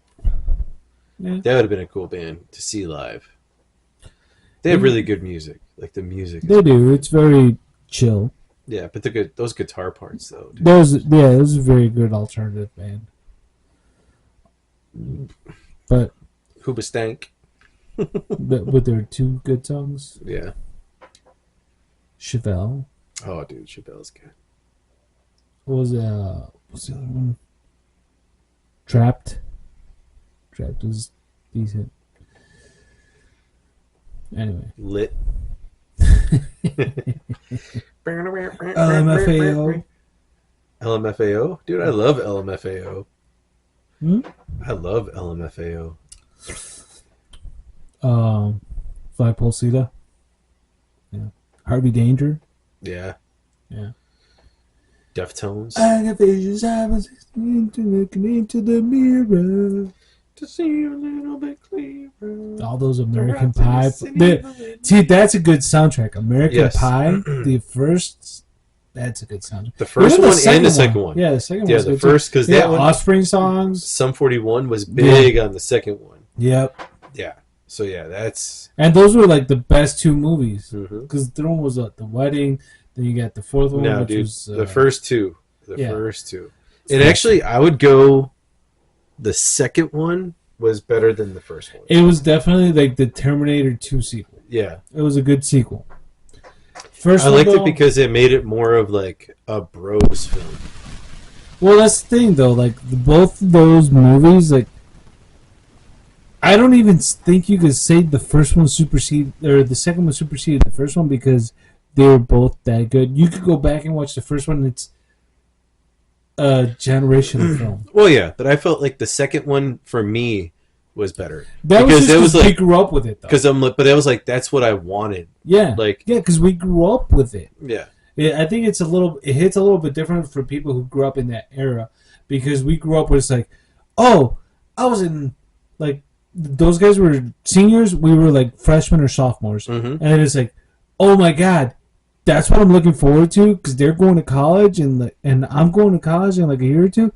Speaker 2: Yeah,
Speaker 1: That would have been a cool band to see live. They have
Speaker 2: they,
Speaker 1: really good music. Like the music is
Speaker 2: they
Speaker 1: great.
Speaker 2: do. It's very chill.
Speaker 1: Yeah, but the good those guitar parts though, dude.
Speaker 2: It was a very good alternative band. But
Speaker 1: Hoobastank.
Speaker 2: with their two good songs,
Speaker 1: Yeah.
Speaker 2: Chevelle.
Speaker 1: Oh, dude, Chappelle's good.
Speaker 2: What was what's the other one? Trapped. Trapped was decent. Anyway.
Speaker 1: Lit.
Speaker 2: LMFAO.
Speaker 1: LMFAO? Dude, I love LMFAO.
Speaker 2: Hmm?
Speaker 1: I love LMFAO.
Speaker 2: Flagpole Sita. Yeah. Harvey Danger.
Speaker 1: Yeah.
Speaker 2: Yeah.
Speaker 1: Deftones.
Speaker 2: I got visions. I was looking into the mirror.
Speaker 1: To see a little bit clearer.
Speaker 2: All those American Pie. See, that's a good soundtrack. American Pie. The first. That's a good soundtrack.
Speaker 1: The first
Speaker 2: Even
Speaker 1: one and the second one.
Speaker 2: Yeah, the second one.
Speaker 1: Yeah,
Speaker 2: was
Speaker 1: the
Speaker 2: good
Speaker 1: first, because
Speaker 2: too.
Speaker 1: that one.
Speaker 2: Offspring songs.
Speaker 1: Sum 41 was big on the second one.
Speaker 2: Yep.
Speaker 1: Yeah. So, yeah, that's.
Speaker 2: And those were like the best two movies.
Speaker 1: Mm-hmm.
Speaker 2: Because the third one was the wedding. Then you got the fourth one.
Speaker 1: No,
Speaker 2: which
Speaker 1: dude.
Speaker 2: was,
Speaker 1: the first two.
Speaker 2: yeah.
Speaker 1: First two. And actually, I would go. The second one was better than the first one.
Speaker 2: It was definitely like the Terminator 2 sequel.
Speaker 1: Yeah.
Speaker 2: It was a good sequel.
Speaker 1: I liked it because it made it more of like a bros film.
Speaker 2: Well, that's the thing though. Like both of those movies, like I don't even think you could say the first one superseded or the second one superseded the first one because they were both that good. You could go back and watch the first one. And it's a generational film.
Speaker 1: Well, yeah, but I felt like the second one for me was better.
Speaker 2: That
Speaker 1: because
Speaker 2: was
Speaker 1: like
Speaker 2: we grew up with it though.
Speaker 1: Because I'm like, but it was like that's what I wanted.
Speaker 2: Yeah,
Speaker 1: like
Speaker 2: yeah, because we grew up with it.
Speaker 1: Yeah.
Speaker 2: I think it hits a little bit different for people who grew up in that era because we grew up with it's like, oh, I was in like those guys were seniors, we were like freshmen or sophomores, and it's like, oh my god, that's what I'm looking forward to because they're going to college and I'm going to college in like a year or two,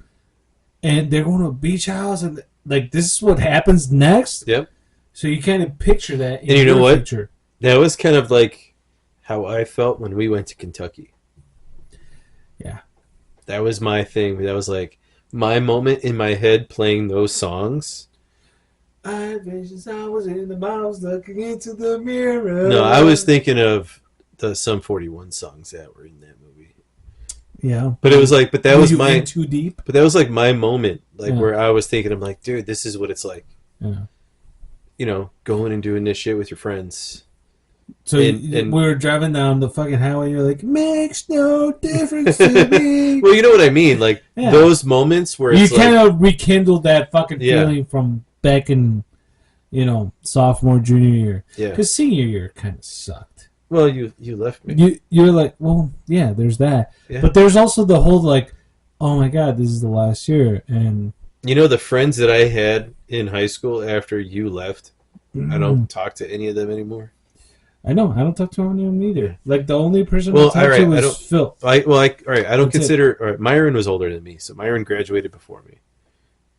Speaker 2: and they're going to a beach house and like this is what happens next.
Speaker 1: Yep.
Speaker 2: So you kind of picture that.
Speaker 1: And you know what?
Speaker 2: Future.
Speaker 1: That was kind of like how I felt when we went to Kentucky.
Speaker 2: Yeah.
Speaker 1: That was my thing. That was like my moment in my head playing those songs.
Speaker 2: I had visions, I was in the mouse looking into the mirror.
Speaker 1: No, I was thinking of the Sum 41 songs that were in that movie.
Speaker 2: Yeah.
Speaker 1: But it was like, but that was my
Speaker 2: in too deep.
Speaker 1: But that was like my moment, like where I was thinking, I'm like, dude, this is what it's like.
Speaker 2: Yeah.
Speaker 1: You know, going and doing this shit with your friends.
Speaker 2: So and we were driving down the fucking highway. You're like, makes no difference to me.
Speaker 1: Well, you know what I mean, like those moments where
Speaker 2: you kind of rekindled that fucking feeling from back in, sophomore, junior year.
Speaker 1: Yeah.
Speaker 2: Because senior year kind of sucked.
Speaker 1: Well, you left me.
Speaker 2: You're like, well, yeah, there's that, but there's also the whole like, oh my god, this is the last year, and
Speaker 1: the friends that I had in high school after you left, I don't talk to any of them anymore.
Speaker 2: I know. I don't talk to anyone either. Like the only person I talk to was Phil.
Speaker 1: I don't consider. All right, Myron was older than me, so Myron graduated before me,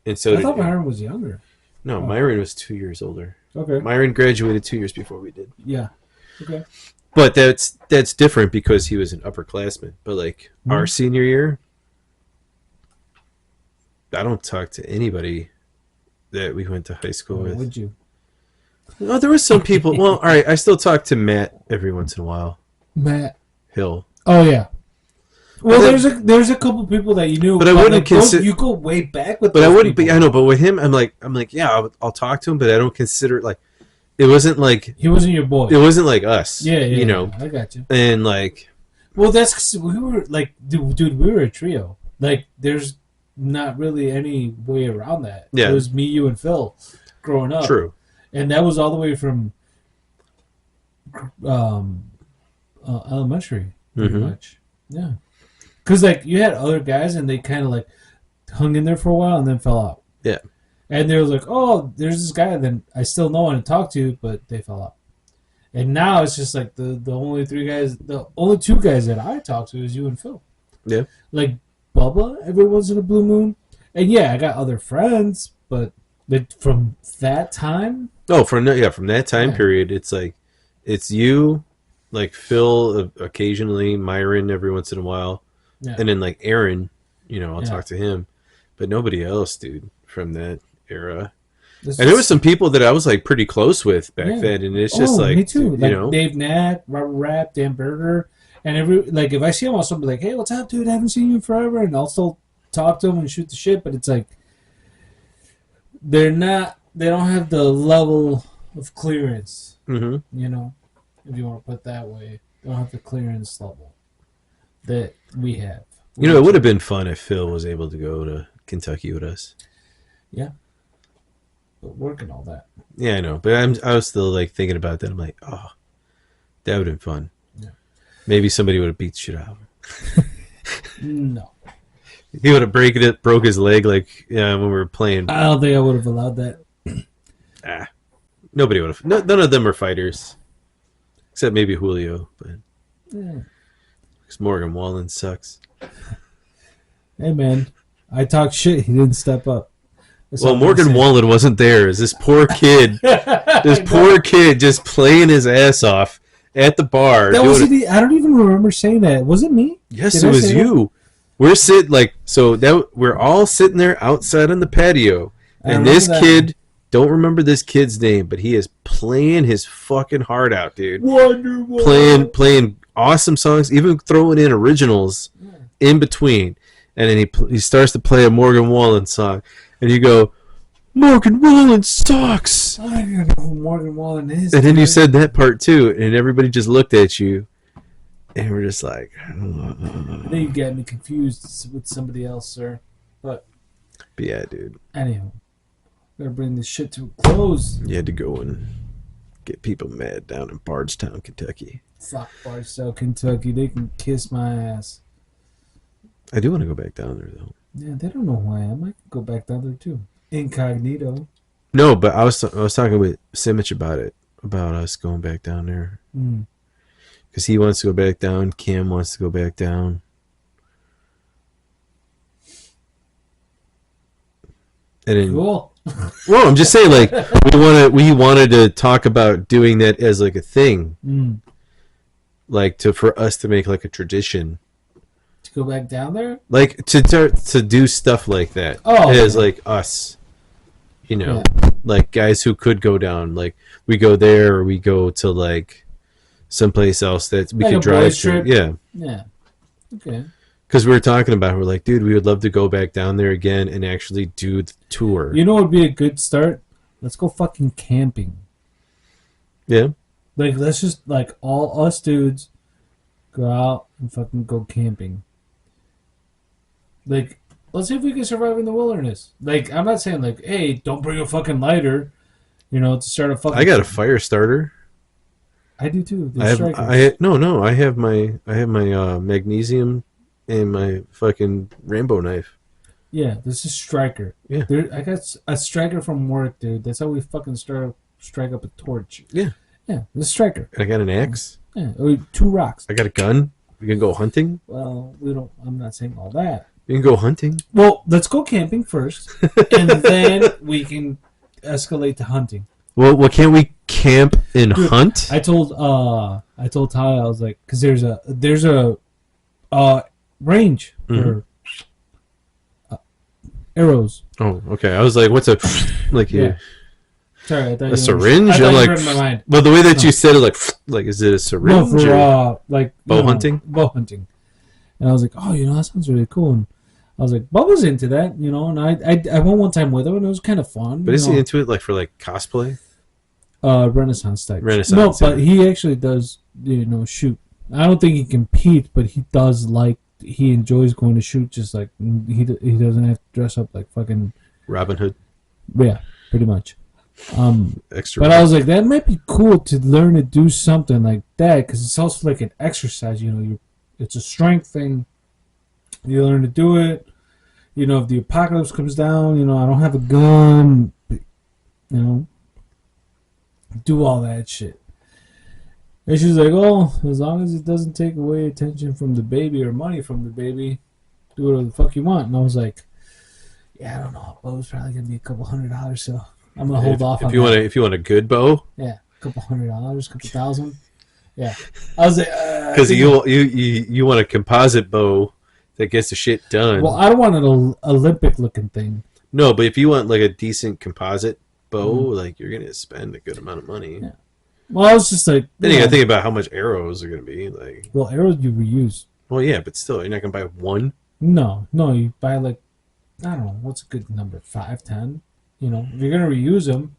Speaker 1: and so
Speaker 2: I thought Myron was younger.
Speaker 1: No, Myron was 2 years older.
Speaker 2: Okay.
Speaker 1: Myron graduated 2 years before we did.
Speaker 2: Yeah. Okay.
Speaker 1: But that's different because he was an upperclassman. But like our senior year, I don't talk to anybody that we went to high school with.
Speaker 2: Would you?
Speaker 1: Oh, there was some people. Well, all right. I still talk to Matt every once in a while.
Speaker 2: Matt
Speaker 1: Hill.
Speaker 2: Oh yeah. Well, there's a couple people that you knew,
Speaker 1: but I wouldn't consider.
Speaker 2: You go way back with.
Speaker 1: But I wouldn't. But I know. But with him, I'm like, yeah, I'll talk to him, but I don't consider it like. It wasn't like
Speaker 2: he wasn't your boy.
Speaker 1: It wasn't like us.
Speaker 2: Yeah,
Speaker 1: you know.
Speaker 2: I got you.
Speaker 1: And like,
Speaker 2: well, that's 'cause we were like, dude, we were a trio. Like, there's not really any way around that.
Speaker 1: Yeah,
Speaker 2: it was me, you, and Phil growing up.
Speaker 1: True.
Speaker 2: And that was all the way from elementary, pretty much. Yeah. Because, like, you had other guys, and they kind of, like, hung in there for a while and then fell out.
Speaker 1: Yeah.
Speaker 2: And they was like, oh, there's this guy that I still know and talk to, but they fell out. And now it's just like the only three guys, the only two guys that I talk to is you and Phil.
Speaker 1: Yeah.
Speaker 2: Like Bubba every once in a blue moon. And yeah, I got other friends, but from that time.
Speaker 1: Oh, from that time period, it's like it's you, like Phil occasionally, Myron every once in a while, and then like Aaron. I'll talk to him, but nobody else, dude, from that era. And there was some people that I was like pretty close with back then, and it's just like
Speaker 2: me too.
Speaker 1: like,
Speaker 2: Dave Nat, Robert Rapp, Dan Berger, and if I see them, I'll still be like, "Hey, what's up, dude? I haven't seen you in forever," and I'll still talk to them and shoot the shit. But it's like they don't have the level of clearance.
Speaker 1: Mm-hmm.
Speaker 2: If you want to put it that way, they don't have the clearance level that we have.
Speaker 1: It would have been fun if Phil was able to go to Kentucky with us.
Speaker 2: Yeah. But work and all that.
Speaker 1: Yeah, I know. But I was still like thinking about that. I'm like, oh, that would have been fun.
Speaker 2: Yeah.
Speaker 1: Maybe somebody would have beat the shit out of him.
Speaker 2: No.
Speaker 1: He would have broke his leg like when we were playing.
Speaker 2: I don't think I would have allowed that.
Speaker 1: Nobody would have. None of them are fighters. Except maybe Julio. But because Morgan Wallen sucks.
Speaker 2: Hey, man. I talked shit. He didn't step up.
Speaker 1: Well, Morgan Wallen wasn't there. Is this poor kid? Poor kid just playing his ass off at the bar.
Speaker 2: I don't even remember saying that. Was it me?
Speaker 1: Yes, it was you. We're we're all sitting there outside on the patio, and this kid, don't remember this kid's name, but he is playing his fucking heart out, dude.
Speaker 2: Wonderwall.
Speaker 1: Playing awesome songs, even throwing in originals in between, and then he starts to play a Morgan Wallen song. And you go, Morgan Wallen sucks.
Speaker 2: I don't know who Morgan Wallen is.
Speaker 1: And then you said that part too, and everybody just looked at you, and we're just like,
Speaker 2: I think you got me confused with somebody else, sir. But
Speaker 1: yeah, dude.
Speaker 2: Anyhow, gotta bring this shit to a close.
Speaker 1: You had to go and get people mad down in Bardstown, Kentucky.
Speaker 2: Fuck Bardstown, Kentucky. They can kiss my ass.
Speaker 1: I do want to go back down there though.
Speaker 2: Yeah, they don't know who I am. I could go back down there too. Incognito.
Speaker 1: No, but I was talking with Simich about us going back down there. Because he wants to go back down. Kim wants to go back down. And then,
Speaker 2: cool.
Speaker 1: Well, I'm just saying, like, we wanted to talk about doing that as like a thing, like for us to make like a tradition.
Speaker 2: To go back down there?
Speaker 1: Like to do stuff like that. As like us. Like guys who could go down. Like we go there or we go to like someplace else that we could drive to. Yeah.
Speaker 2: Yeah. Okay.
Speaker 1: Because we were talking about, we're like, dude, we would love to go back down there again and actually do the tour.
Speaker 2: You know what would be a good start? Let's go fucking camping.
Speaker 1: Yeah.
Speaker 2: Like let's just like all us dudes go out and fucking go camping. Like, let's see if we can survive in the wilderness. Like, I'm not saying like, hey, don't bring a fucking lighter, to start a fucking.
Speaker 1: I got a fire starter.
Speaker 2: I do too.
Speaker 1: I have my magnesium and my fucking Rambo knife.
Speaker 2: Yeah, this is Striker.
Speaker 1: Yeah,
Speaker 2: I got a Striker from work, dude. That's how we fucking strike up a torch.
Speaker 1: Yeah,
Speaker 2: this is Striker.
Speaker 1: And I got an axe.
Speaker 2: Yeah, 2 rocks.
Speaker 1: I got a gun. We can go hunting.
Speaker 2: Well, we don't. I'm not saying all that.
Speaker 1: We can go hunting.
Speaker 2: Well, let's go camping first, and then we can escalate to hunting.
Speaker 1: Well, can't we camp and hunt?
Speaker 2: I told Ty, I was like, because there's a range for arrows.
Speaker 1: Oh, okay. I was like, what's a like?
Speaker 2: Yeah. Sorry, I thought
Speaker 1: a syringe.
Speaker 2: I'm
Speaker 1: like,
Speaker 2: in my mind.
Speaker 1: Well, the way that you said it, like, is it a syringe?
Speaker 2: No, for like
Speaker 1: bow hunting.
Speaker 2: Bow hunting. And I was like, oh, that sounds really cool. And I was like, Bubba's into that, and I went one time with him, and it was kind of fun.
Speaker 1: But is he into it, like, for, like, cosplay?
Speaker 2: Renaissance type.
Speaker 1: No,
Speaker 2: but he actually does, shoot. I don't think he competes, but he does he enjoys going to shoot, just like, he doesn't have to dress up like fucking...
Speaker 1: Robin Hood?
Speaker 2: Yeah, pretty much.
Speaker 1: Extra.
Speaker 2: But I was like, that might be cool to learn to do something like that, because it's also like an exercise, it's a strength thing. You learn to do it. If the apocalypse comes down, I don't have a gun. Do all that shit. And she's like, oh, as long as it doesn't take away attention from the baby or money from the baby, do whatever the fuck you want. And I was like, yeah, I don't know. Bow's probably gonna be a couple $100, so I'm gonna hold off on that.
Speaker 1: If you want a good bow,
Speaker 2: Yeah, a couple $100, a couple thousand. Yeah, I was like,
Speaker 1: because you want a composite bow that gets the shit done.
Speaker 2: well, I don't want an Olympic looking thing.
Speaker 1: No, but if you want like a decent composite bow, like you're gonna spend a good amount of money.
Speaker 2: Yeah. Well, I was just like,
Speaker 1: Then you gotta think about how much arrows are gonna be. Like,
Speaker 2: well, arrows you reuse.
Speaker 1: well, yeah, but still, you're not gonna buy one.
Speaker 2: No, you buy like, I don't know, what's a good number? 5, 10? You know, if you're gonna reuse them.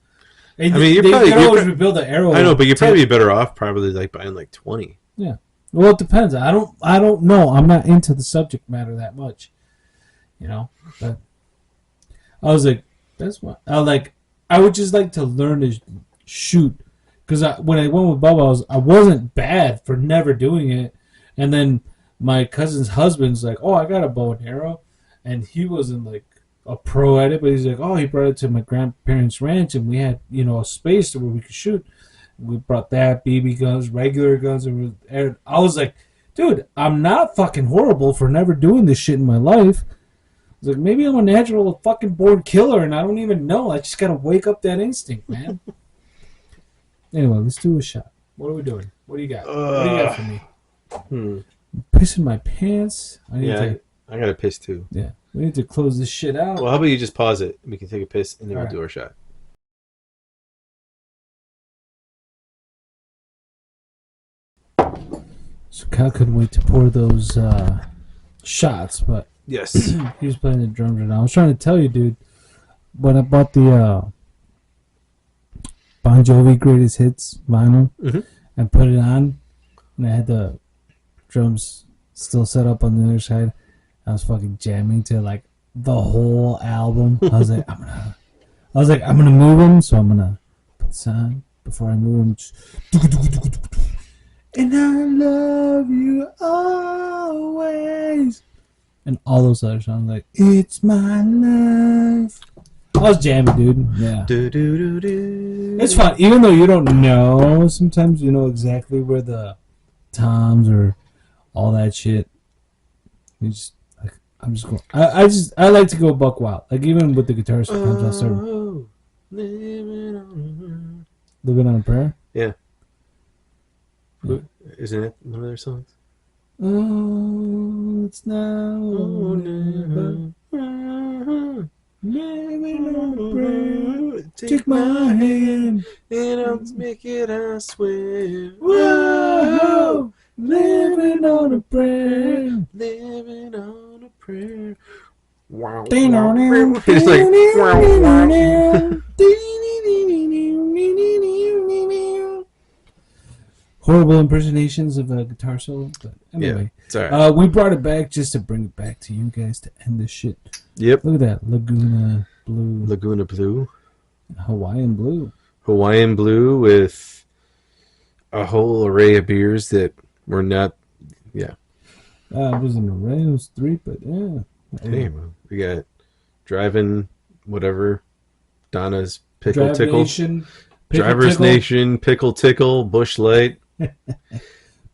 Speaker 2: And
Speaker 1: I mean,
Speaker 2: you can always rebuild the arrow.
Speaker 1: I know, but you're probably better off probably like buying like 20.
Speaker 2: Yeah. Well, it depends. I don't know. I'm not into the subject matter that much. You know, but I was like, that's what I would just like to learn to shoot. Because when I went with Bubba, I wasn't bad for never doing it. And then my cousin's husband's like, oh, I got a bow and arrow. And he wasn't like a pro at it, but he's like, oh, he brought it to my grandparents' ranch, and we had, a space where we could shoot. We brought that, BB guns, regular guns. And I was like, dude, I'm not fucking horrible for never doing this shit in my life. I was like, maybe I'm a natural fucking born killer, and I don't even know. I just gotta wake up that instinct, man. Anyway, let's do a shot. What are we doing? What do you got? What do you got for me? I'm pissing my pants.
Speaker 1: I gotta piss too.
Speaker 2: Yeah, we need to close this shit out.
Speaker 1: Well, how about you just pause it? We can take a piss and then we'll do our shot.
Speaker 2: So Kyle couldn't wait to pour those shots, but
Speaker 1: yes,
Speaker 2: he was playing the drums right now. I was trying to tell you, dude, when I bought the Bon Jovi Greatest Hits vinyl and put it on, and I had the drums still set up on the other side. I was fucking jamming to like the whole album. I was like, I'm gonna move them, so I'm gonna put this on before I move them. And I love you always, and all those other songs like it's my life. I was jamming, dude. Yeah. It's fun. Even though you don't know, sometimes you know exactly where the toms or all that shit. You just like, I'm just going. I like to go buck wild. Like even with the guitar, sometimes I'll start living on a prayer.
Speaker 1: Yeah. Isn't it one of their songs?
Speaker 2: Oh, it's now or never. Living on a prayer. Take my hand
Speaker 1: and I'll make it, I swear.
Speaker 2: Whoa, living on a prayer.
Speaker 1: Living on a prayer. Wow.
Speaker 2: It's
Speaker 1: like
Speaker 2: horrible impersonations of a guitar solo, but anyway,
Speaker 1: it's all right.
Speaker 2: We brought it back just to bring it back to you guys to end this shit.
Speaker 1: Yep.
Speaker 2: Look at that Laguna Blue.
Speaker 1: Laguna Blue.
Speaker 2: Hawaiian Blue.
Speaker 1: Hawaiian Blue with a whole array of beers that were not. Yeah.
Speaker 2: It was an array. It was 3, but yeah.
Speaker 1: Damn, we got driving whatever. Donna's Pickle Tickle. Driver's
Speaker 2: Tickle.
Speaker 1: Nation, Pickle Tickle, Bush Light.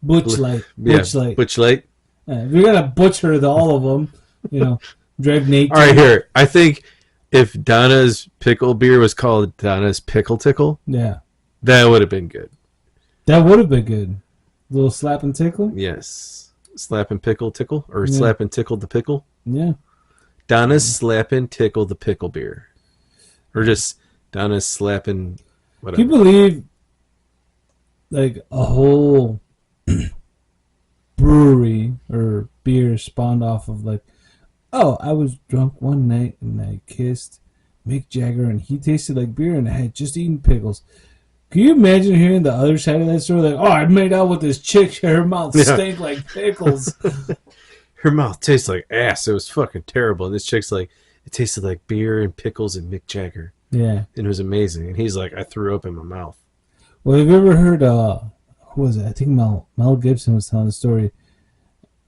Speaker 2: Butch Light.
Speaker 1: Butch Light.
Speaker 2: We're gonna butcher all of them, Drive Nate.
Speaker 1: All right, here. I think if Donna's pickle beer was called Donna's Pickle Tickle,
Speaker 2: yeah,
Speaker 1: that would have been good.
Speaker 2: That would have been good. A little slap and tickle.
Speaker 1: Yes, slap and pickle tickle, or slap and tickle the pickle.
Speaker 2: Yeah,
Speaker 1: Donna's slap and tickle the pickle beer, or just Donna's slapping. Whatever.
Speaker 2: Can you believe, like, a whole brewery or beer spawned off of, like, oh, I was drunk one night and I kissed Mick Jagger and he tasted like beer and I had just eaten pickles. Can you imagine hearing the other side of that story? Like, oh, I made out with this chick, her mouth stank like pickles.
Speaker 1: Her mouth tastes like ass. It was fucking terrible. And this chick's like, it tasted like beer and pickles and Mick Jagger.
Speaker 2: Yeah.
Speaker 1: And it was amazing. And he's like, I threw up in my mouth.
Speaker 2: Well, have you ever heard, who was it? I think Mel Gibson was telling the story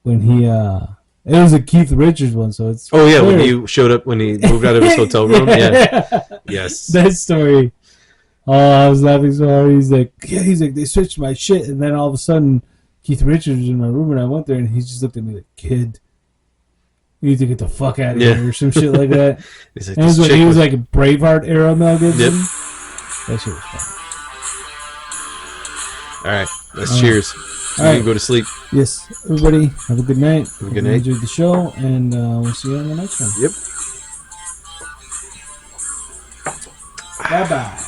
Speaker 2: when he, it was a Keith Richards one, so it's...
Speaker 1: Oh, yeah, when he showed up, when he moved out of his hotel room? Yeah. Yes.
Speaker 2: That story. Oh, I was laughing so hard. He's like, they switched my shit, and then all of a sudden, Keith Richards was in my room, and I went there, and he just looked at me like, kid, you need to get the fuck out of here, or some shit like that.
Speaker 1: He's like,
Speaker 2: and he was like a Braveheart era Mel Gibson. Yep. That shit was fun.
Speaker 1: All right, let's cheers. So you can go to sleep.
Speaker 2: Yes, everybody, have a good night.
Speaker 1: Have a good night.
Speaker 2: Enjoyed the show, and we'll see you on the next one.
Speaker 1: Yep.
Speaker 2: Bye-bye.